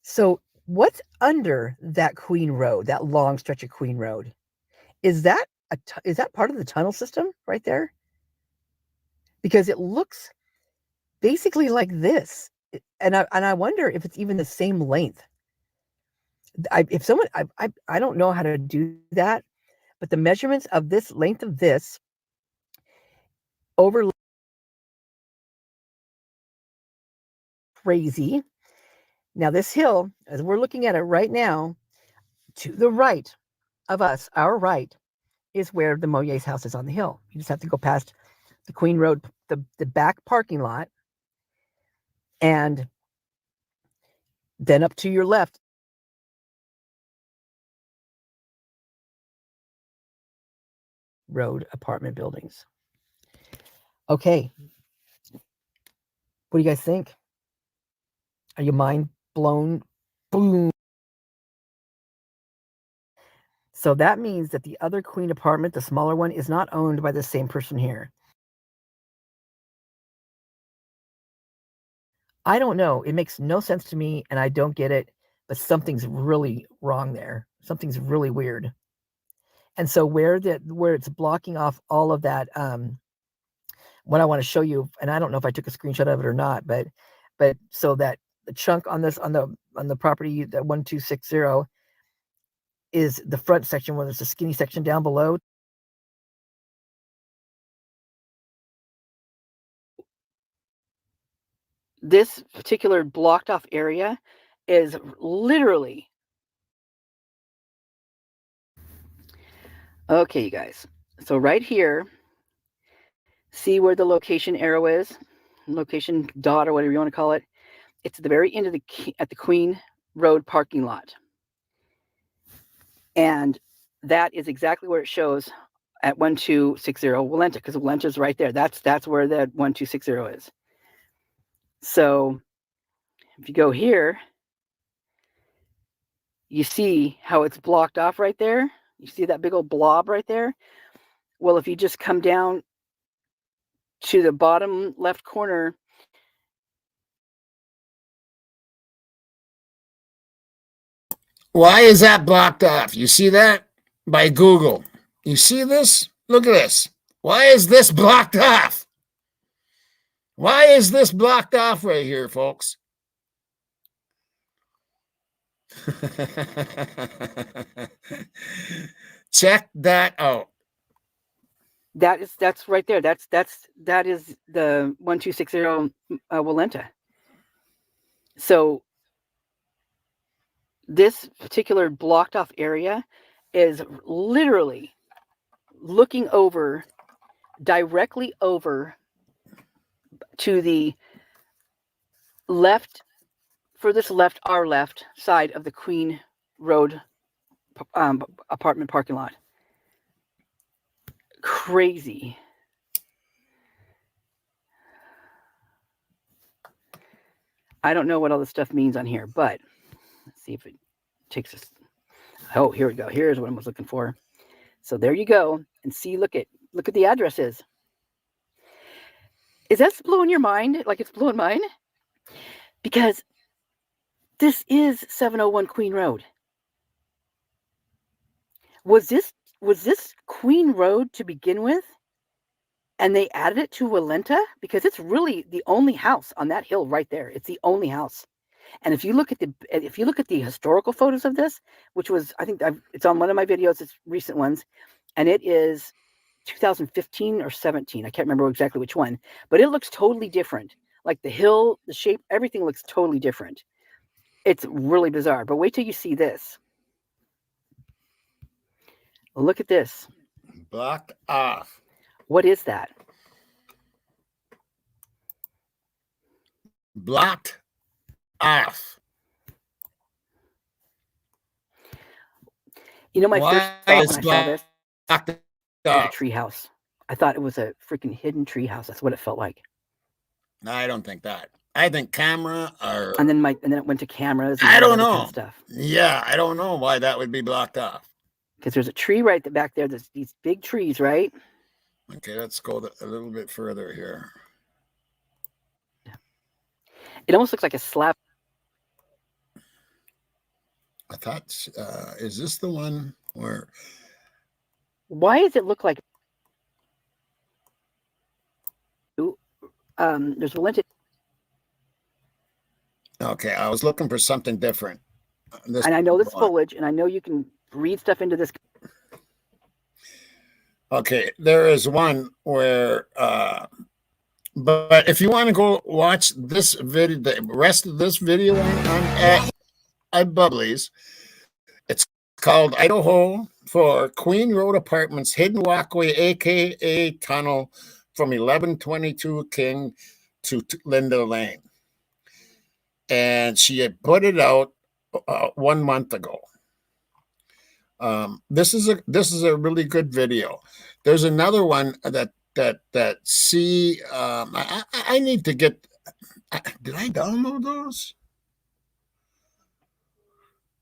So what's under that Queen Road, that long stretch of Queen Road? Is that part of the tunnel system right there? Because it looks basically like this, and I wonder if it's even the same length. I don't know how to do that, but the measurements of this length of this over crazy. Now this hill, as we're looking at it right now, to the right of us, our right, is where the Moyer's house is on the hill. You just have to go past the Queen Road, the back parking lot, and then up to your left. Road apartment buildings. Okay. What do you guys think? Are you mind blown? Boom. So that means that the other Queen apartment, the smaller one, is not owned by the same person here. I don't know. It makes no sense to me, and I don't get it, but something's really wrong there. Something's really weird. And so where it's blocking off all of that, what I want to show you, and I don't know if I took a screenshot of it or not, but so that the chunk on the property, that 1260, is the front section where there's a skinny section down below. This particular blocked off area is literally, okay, you guys. So right here, see where the location arrow is, location dot or whatever you want to call it. It's at the very end of at the Queen Road parking lot. And that is exactly where it shows at 1260 Walenta, because Walenta is right there. That's where that 1260 is. So if you go here, you see how it's blocked off right there. You see that big old blob right there? Well, if you just come down to the bottom left corner, Why is that blocked off? You see that? By Google. You see this? Look at this. Why is this blocked off? Why is this blocked off right here, folks? Check that out. That's right there. That is the 1260 Walenta. So this particular blocked off area is literally looking over, directly over to the left, furthest left, our left side of the Queen Road apartment parking lot. Crazy. I don't know what all this stuff means on here, but let's see if it takes us. Oh, here we go. Here's what I was looking for. So there you go. And see, look at the addresses. Is that blowing your mind like it's blowing mine? Because this is 701 Queen Road. Was this Queen Road to begin with? And they added it to Walenta? Because it's really the only house on that hill right there. It's the only house. And if you look at the historical photos of this, which was, I think it's on one of my videos, it's recent ones, and it is 2015 or 17. I can't remember exactly which one, but it looks totally different. Like the hill, the shape, everything looks totally different. It's really bizarre. But wait till you see this. Look at this. Blocked off. What is that? Blocked off. You know, my first thought when I saw this blocked was a off. tree house. I thought it was a freaking hidden tree house. That's what it felt like. No, I don't think that. I think camera or And then it went to cameras. And I all don't that other kind know. of stuff. Yeah, I don't know why that would be blocked off. Because there's a tree right back there. There's these big trees, right? Okay, let's go a little bit further here. It almost looks like a slab. I thought, is this the one where? Why does it look like? There's Valente. Okay, I was looking for something different. And I know this foliage, and I know you can read stuff into this. Okay, there is one where, but if you want to go watch this video, the rest of this video on iBubblies, it's called Idaho for Queen Road Apartments Hidden Walkway, aka Tunnel from 1122 King to Linda Lane. And she had put it out 1 month ago. This is a really good video. There's another one that I need to get. Did I download those?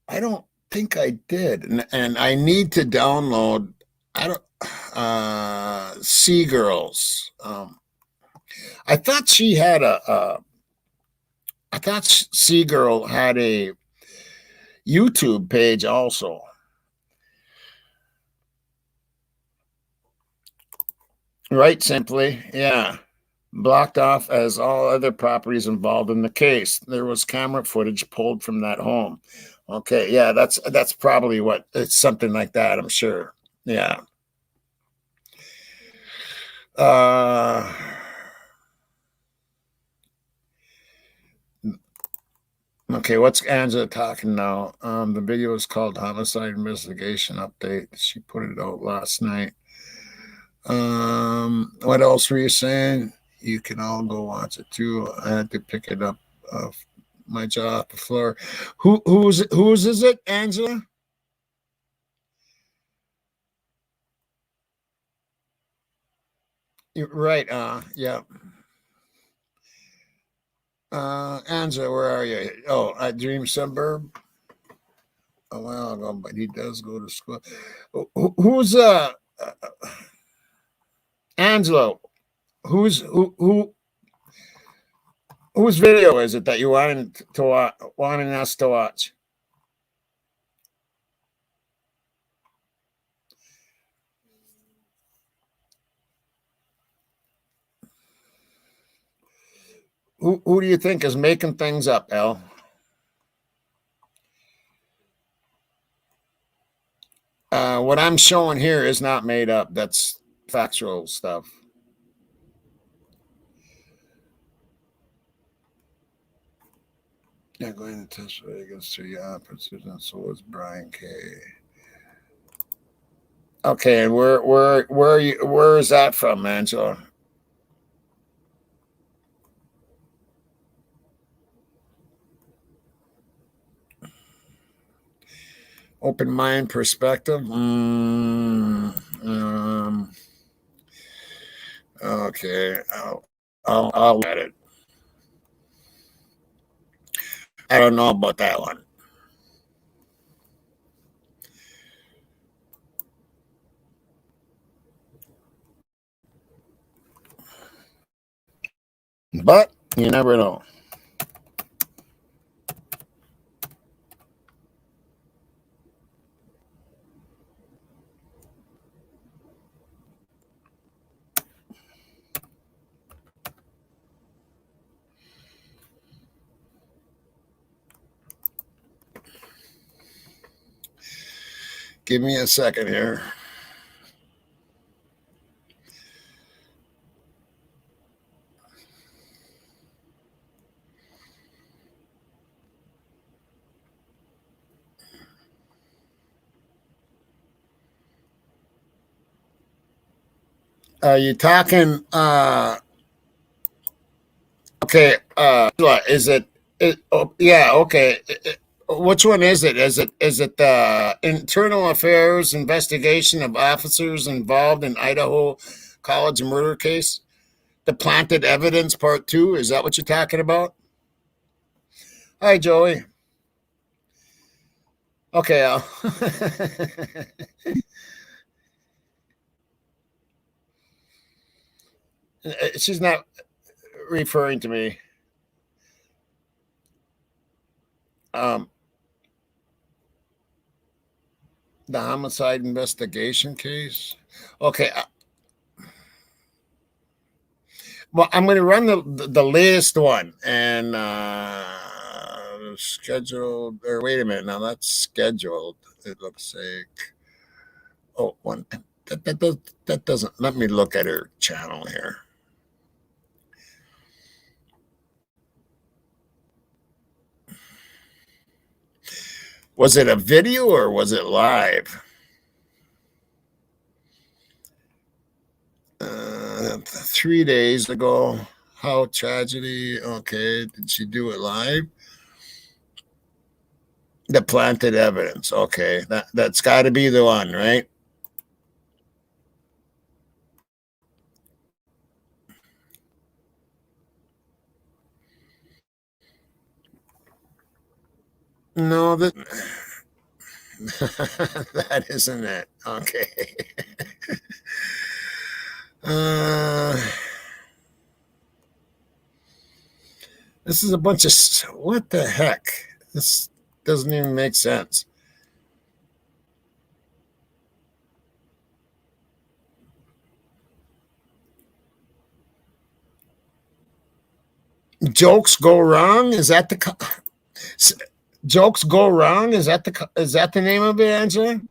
I don't think I did, and I need to download. Sea Girls. I thought she had I thought Sea Girl had a YouTube page also. Right, simply, yeah. Blocked off as all other properties involved in the case. There was camera footage pulled from that home. Okay, yeah, that's probably what it's something like that, I'm sure. Yeah. Okay, what's Angela talking now? The video is called Homicide Investigation Update. She put it out last night. What else were you saying? You can all go watch it too. I had to pick it up off my jaw off the floor. Whose is it, Angela? You're right. Yeah. Angela, where are you? Oh, at Dream Suburb. A while ago, but he does go to school. Who's Angelo? Whose video is it that you wanted us to watch? Who do you think is making things up, El? What I'm showing here is not made up. That's factual stuff. Yeah, going to testify against 3 officers, and so was Brian K. Okay, and where is that from, Angela? Open mind perspective. Okay, I'll let it. I don't know about that one. But you never know. Give me a second here. Are you talking okay, is it oh, yeah, okay. Which one is it? Is it the internal affairs investigation of officers involved in Idaho college murder case? The planted evidence part 2? Is that what you're talking about? Hi, Joey. Okay, Al. She's not referring to me. Um, the homicide investigation case. Okay. Well, I'm going to run the latest one and scheduled. Or wait a minute. Now that's scheduled. It looks like. Oh, one. That doesn't. Let me look at her channel here. Was it a video or was it live? 3 days ago. How tragedy. Okay. Did she do it live? The planted evidence. Okay. That's got to be the one, right? No, that isn't it. Okay. Uh, this is a bunch of what the heck? This doesn't even make sense. Jokes go wrong. Is that the jokes go wrong? Is that the name of it, Angela?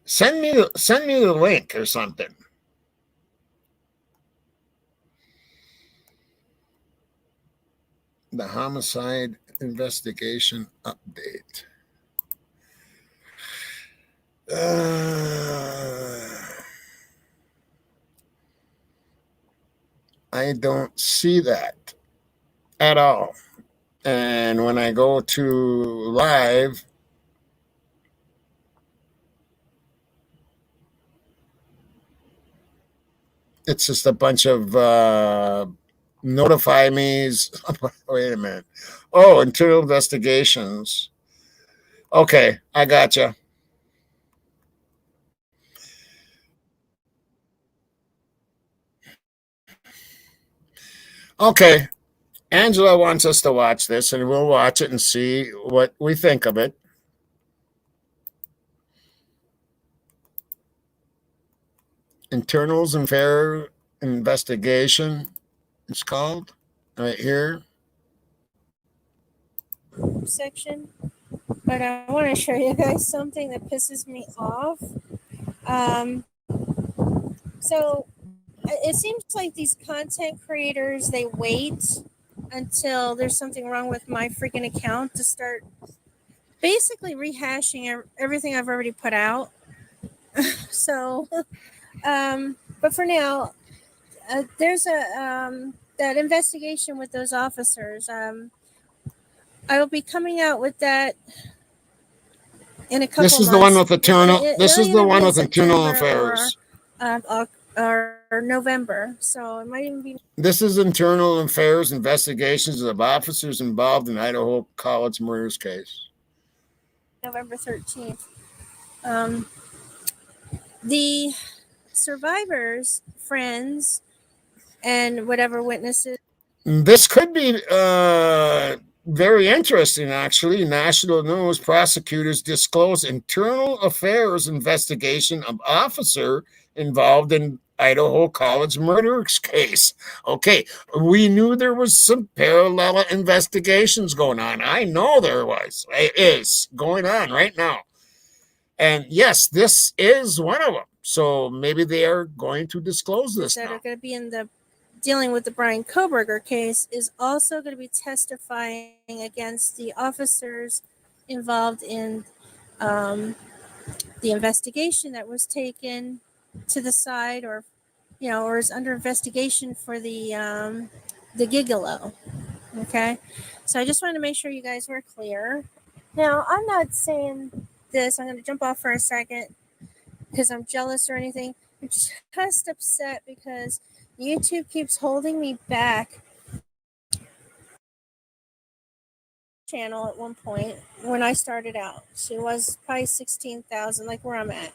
Send me the link or something. The homicide investigation update. I don't see that at all. And when I go to live, it's just a bunch of notify me's. Wait a minute. Oh, internal investigations. Okay, I gotcha. Okay, Angela wants us to watch this, and we'll watch it and see what we think of it. Internals and Fair Investigation, it's called right here. Section, but I want to show you guys something that pisses me off. So it seems like these content creators, they wait until there's something wrong with my freaking account to start basically rehashing everything I've already put out. So, but for now, there's that investigation with those officers. I will be coming out with that in a couple This is months. The one with internal. This is the one with September internal affairs. Or November. So it might even be. This is internal affairs investigations of officers involved in Idaho College murders case. November 13th. The survivors, friends, and whatever witnesses. This could be very interesting, actually. National news prosecutors disclose internal affairs investigation of officer involved in Idaho College murders case. Okay, we knew there was some parallel investigations going on. I know there was. It is going on right now. And yes, this is one of them. So maybe they are going to disclose this that now. Are going to be in the dealing with the Brian Koberger case is also going to be testifying against the officers involved in the investigation that was taken to the side, or or is under investigation for the gigolo. Okay, so I just wanted to make sure you guys were clear. Now, I'm not saying this. I'm going to jump off for a second because I'm jealous or anything. I'm just upset because YouTube keeps holding me back. Channel at one point when I started out. She was probably 16,000, like where I'm at.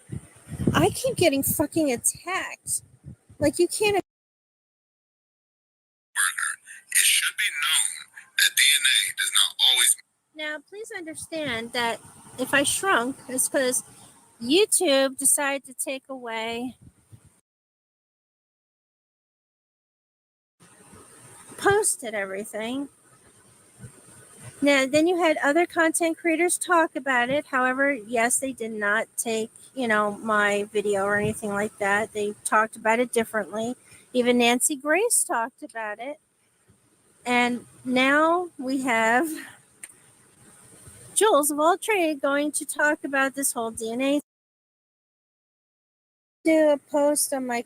I keep getting fucking attacked. Like you can't. It should be known that DNA does not always. Now, please understand that if I shrunk, it's because YouTube decided to take away posted everything. Now, then you had other content creators talk about it. However, yes, they did not take, my video or anything like that. They talked about it differently. Even Nancy Grace talked about it. And now we have Jules of all trade going to talk about this whole DNA. Do a post on my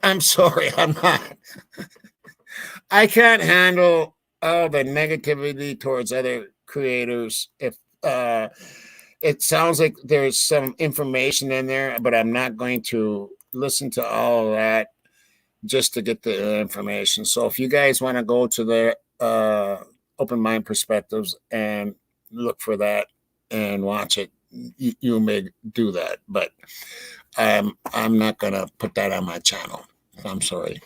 I'm sorry, I'm not. I can't handle all the negativity towards other creators. If it sounds like there's some information in there, but I'm not going to listen to all of that just to get the information. So if you guys want to go to the Open Mind Perspectives and look for that and watch it, you may do that. But I'm not gonna put that on my channel. I'm sorry.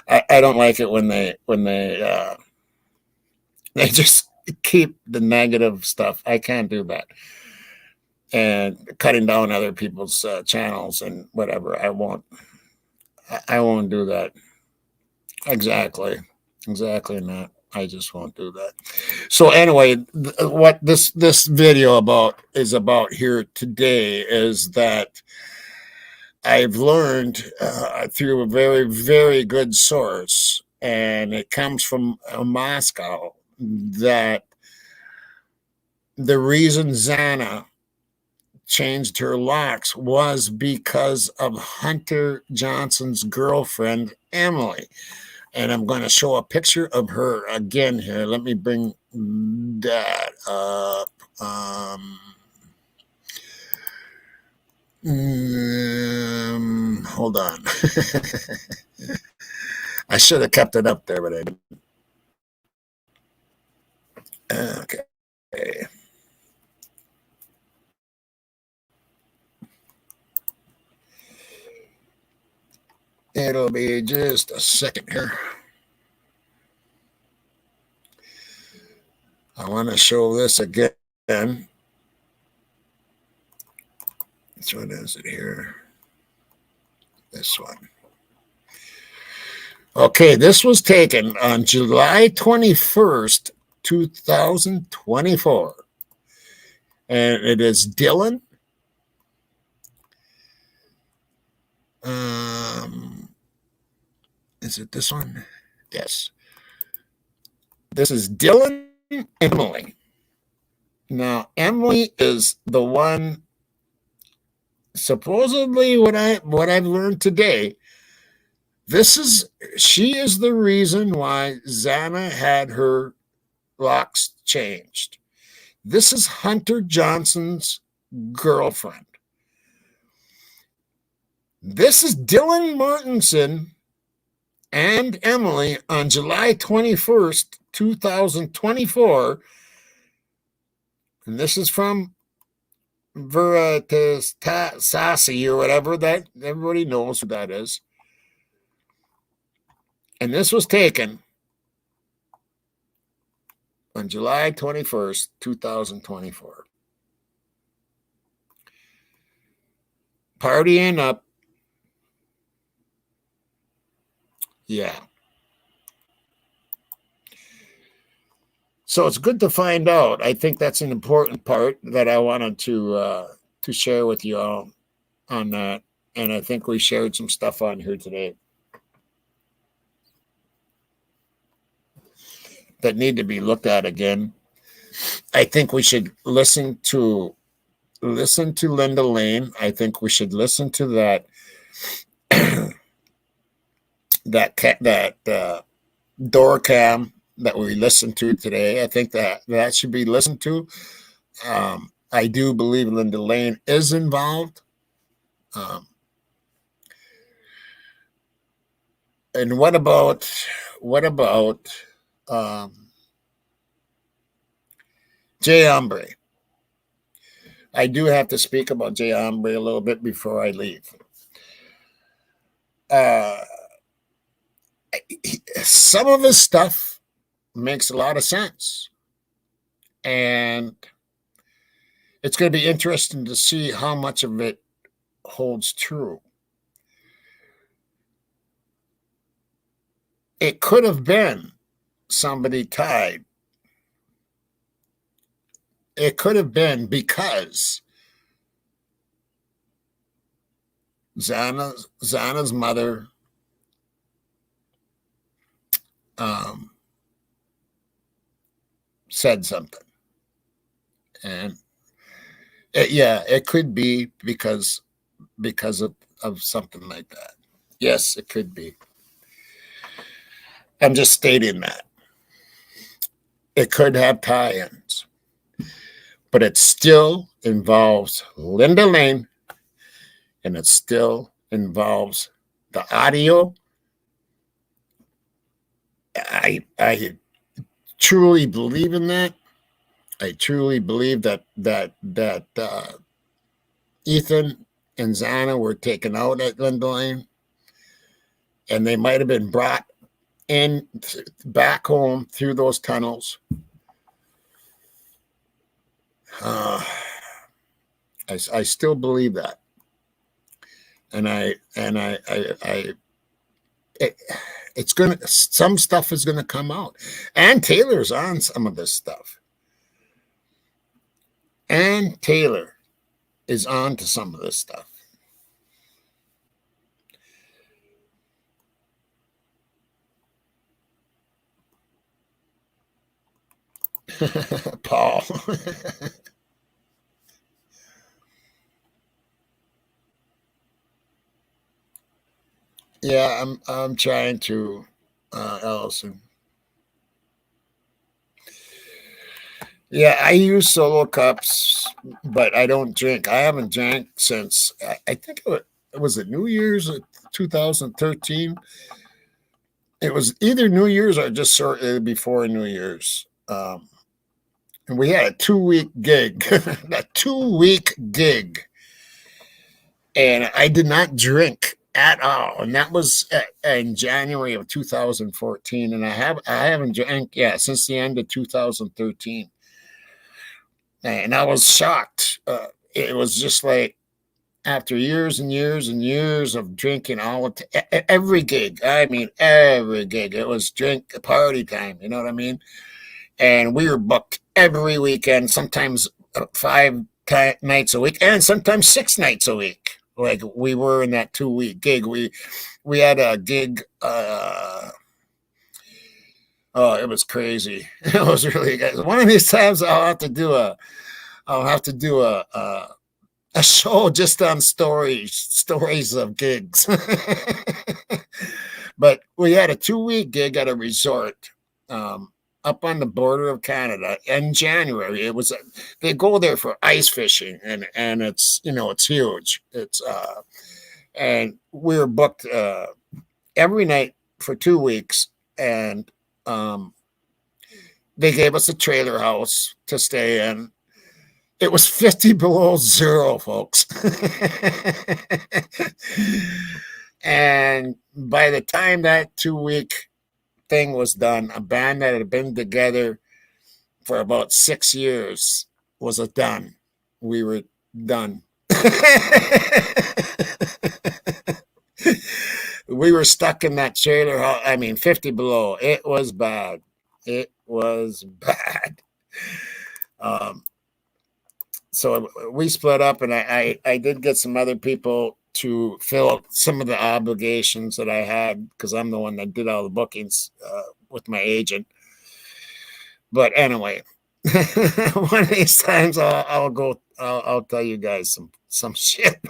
I don't like it when they just keep the negative stuff. I can't do that. And cutting down other people's channels and whatever. I won't do that. Exactly not. I just won't do that. So anyway, what this video is about here today is that I've learned through a very, very good source, and it comes from Moscow, that the reason Xana changed her locks was because of Hunter Johnson's girlfriend, Emily. And I'm going to show a picture of her again here. Let me bring that up. Hold on. I should have kept it up there, but I didn't. Okay. It'll be just a second here. I want to show this again. Which one is it here? This one. Okay, this was taken on July 21st, 2024. And it is Dylan. Is it this one? Yes. This is Dylan and Emily. Now, Emily is the one, supposedly what I've learned today. She is the reason why Xana had her locks changed. This is Hunter Johnson's girlfriend. This is Dylan Martinson and Emily on July 21st, 2024. And this is from Veritas Sassi or whatever, that everybody knows who that is. And this was taken on July 21st, 2024. Partying up. Yeah. So it's good to find out. I think that's an important part that I wanted to share with you all on that. And I think we shared some stuff on here today that need to be looked at again. I think we should listen to Linda Lane. I think we should listen to that that door cam that we listened to today. I think that should be listened to. I do believe Linda Lane is involved. And what about Jay Ombre? I do have to speak about Jay Ombre a little bit before I leave. Some of his stuff makes a lot of sense. And it's going to be interesting to see how much of it holds true. It could have been somebody tied. It could have been because Zana's mother said something. And it could be because of something like that. Yes, it could be. I'm just stating that. It could have tie-ins, but it still involves Linda Lane, and it still involves the audio. I truly believe in that. I truly believe that Ethan and Zana were taken out at Linda Lane, and they might have been brought in back home through those tunnels. I still believe that, and it's gonna, some stuff is gonna come out, and Taylor's on some of this stuff. And Taylor is on to some of this stuff. Paul. Yeah, I'm trying to, Allison. Yeah, I use solo cups, but I don't drink. I haven't drank since I think it was New Year's 2013. It was either New Year's or just shortly before New Year's. And we had a 2-week gig, a 2-week gig, and I did not drink at all. And that was in January of 2014, and I haven't drank since the end of 2013. And I was shocked. It was just like, after years and years and years of drinking every gig, it was drink party time. You know what I mean? And we were booked every weekend, sometimes 5 nights a week, and sometimes 6 nights a week. Like we were in that 2-week gig. We had a gig. It was crazy. It was really good. One of these times I'll have to do a show just on stories of gigs. But we had a 2-week gig at a resort up on the border of Canada in January. It was they go there for ice fishing, and it's it's huge. It's and we were booked every night for 2 weeks, and they gave us a trailer house to stay in. It was 50 below zero, folks. And by the time that 2-week thing was done, a band that had been together for about 6 years was done. We were done. We were stuck in that trailer house. 50 below. It was bad. It was bad. So we split up, and I did get some other people to fill up some of the obligations that I had, because I'm the one that did all the bookings with my agent. But anyway, one of these times I'll tell you guys some shit,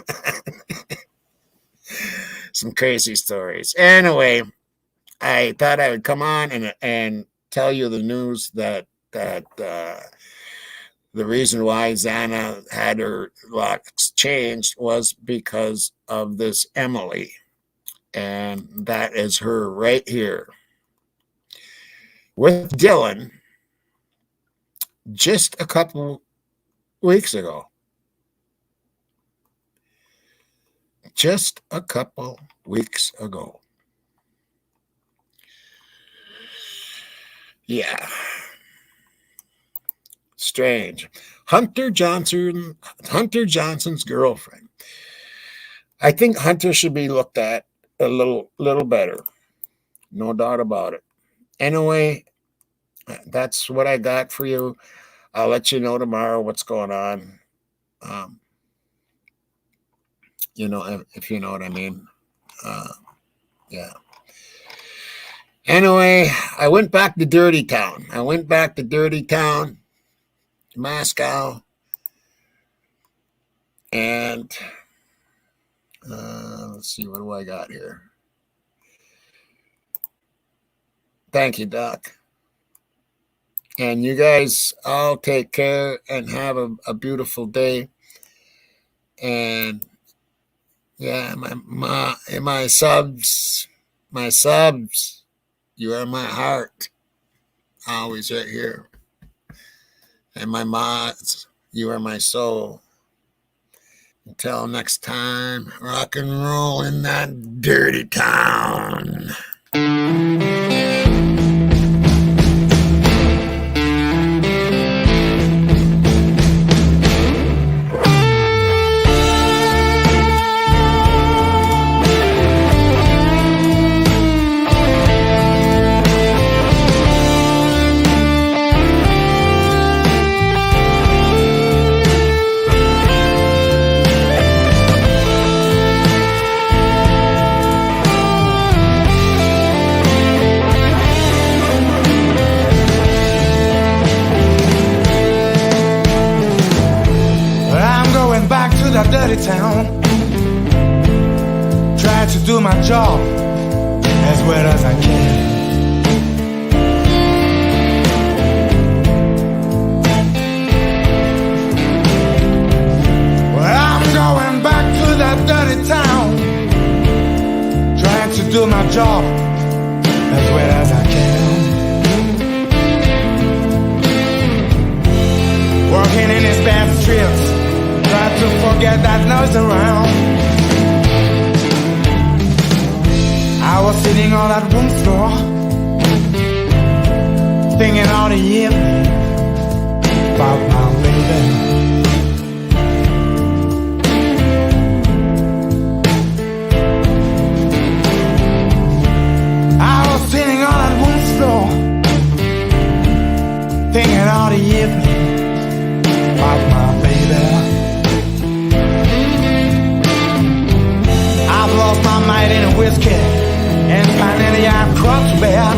some crazy stories. Anyway, I thought I would come on and tell you the news that the reason why Xana had her locks changed was because of this Emily. And that is her right here. With Dylan just a couple weeks ago. Just a couple weeks ago. Yeah. Strange. Hunter Johnson's girlfriend. I think Hunter should be looked at a little better. No doubt about it. Anyway, that's what I got for you. I'll let you know tomorrow what's going on. If you know what I mean. Yeah. Anyway, I went back to Dirty Town. Moscow. And let's see, what do I got here? Thank you, Doc. And you guys all take care and have a beautiful day. And yeah, my subs, you are my heart, always right here. And my mods, you are my soul. Until next time, rock and roll in that dirty town. That dirty town, try to do my job as well as I can. Well, I'm going back to that dirty town, trying to do my job as well as I can. Walking in these bad streets, try to forget that noise around. I was sitting on that room floor, thinking all the evening about my baby. I was sitting on that room floor, thinking all the evening about my baby. I've lost my mind in a whiskey, and finally I've crossed to bear.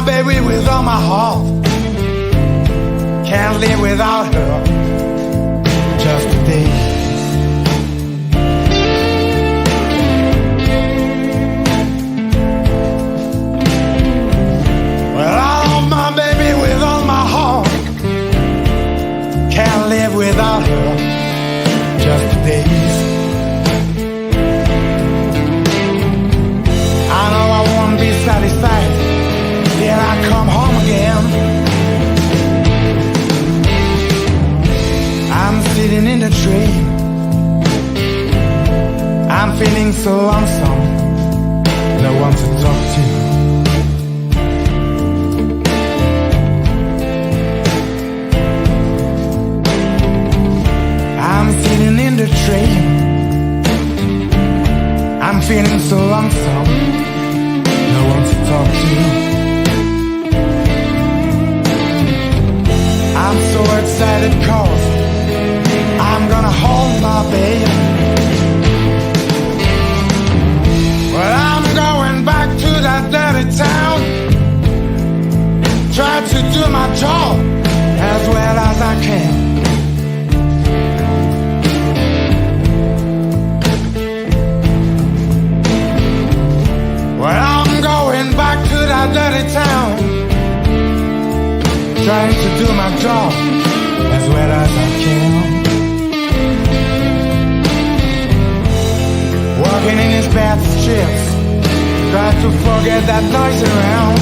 Baby, with all my heart, can't live without her, just a day. Well, I love my baby with all my heart, can't live without her, just a day. I know I won't be satisfied till I come home again. I'm sitting in the train, I'm feeling so lonesome, no one to talk to. train. I'm feeling so lonesome, no one to talk to. I'm so excited cause I'm gonna hold my baby. Well, I'm going back to that dirty town. Try to do my job as well as I can. Well, I'm going back to that dirty town, trying to do my job as well as I can. Walking in his bath strips, try to forget that noise around.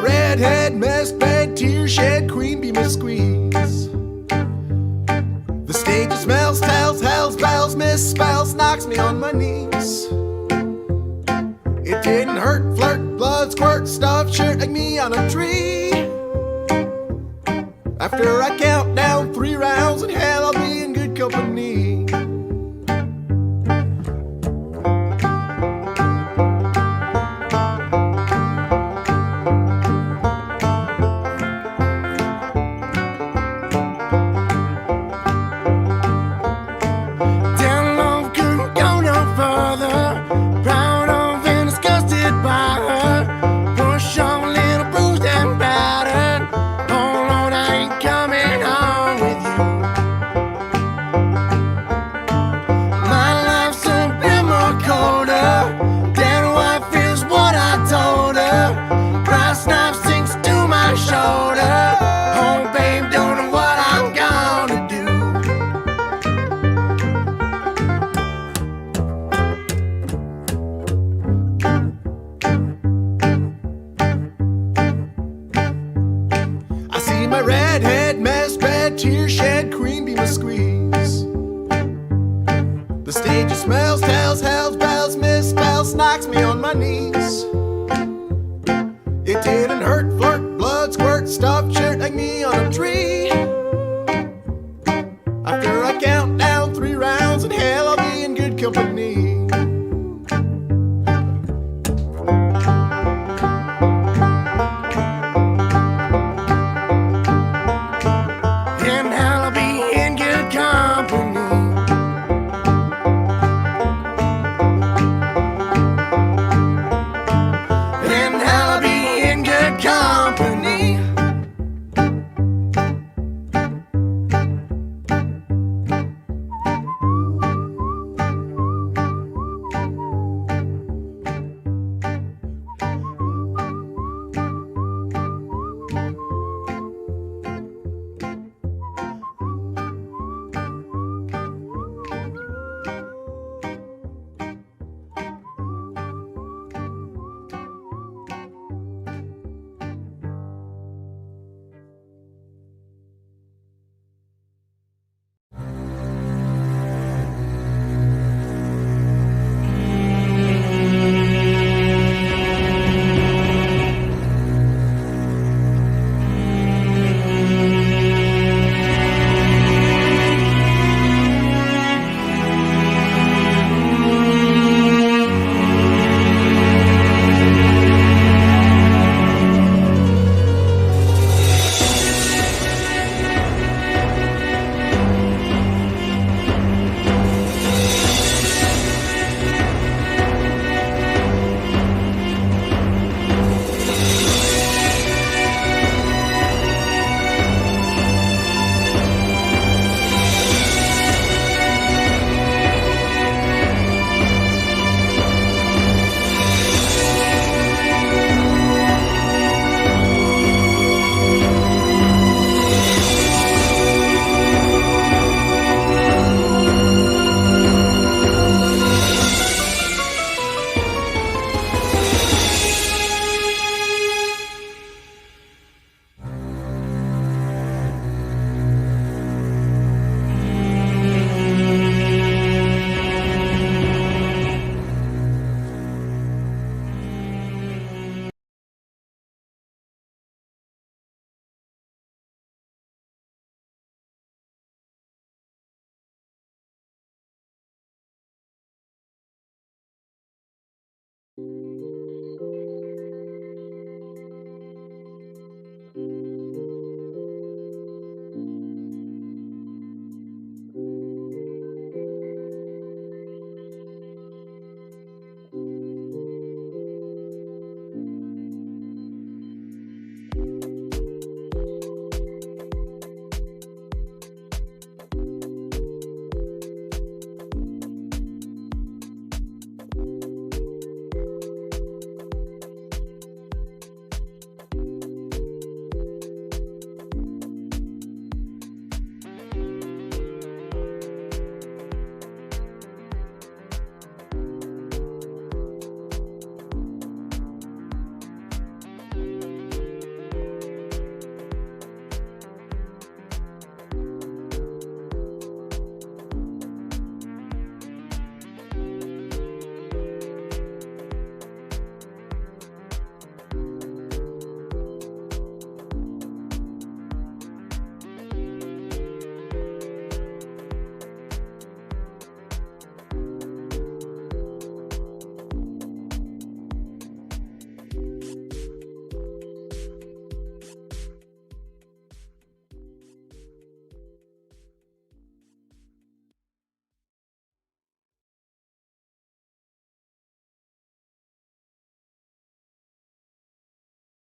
redhead, mess bed, tear shed, queen bee miss squeeze. The stage smells, tells, hells, bells, misspells, knocks me on my knees. It didn't hurt, flirt, blood, squirt, stuffed shirt like me on a tree. After I count down 3 rounds in hell, I'll be in good company. stage smells, tells, hells, bells, misspells, knocks me on my knees.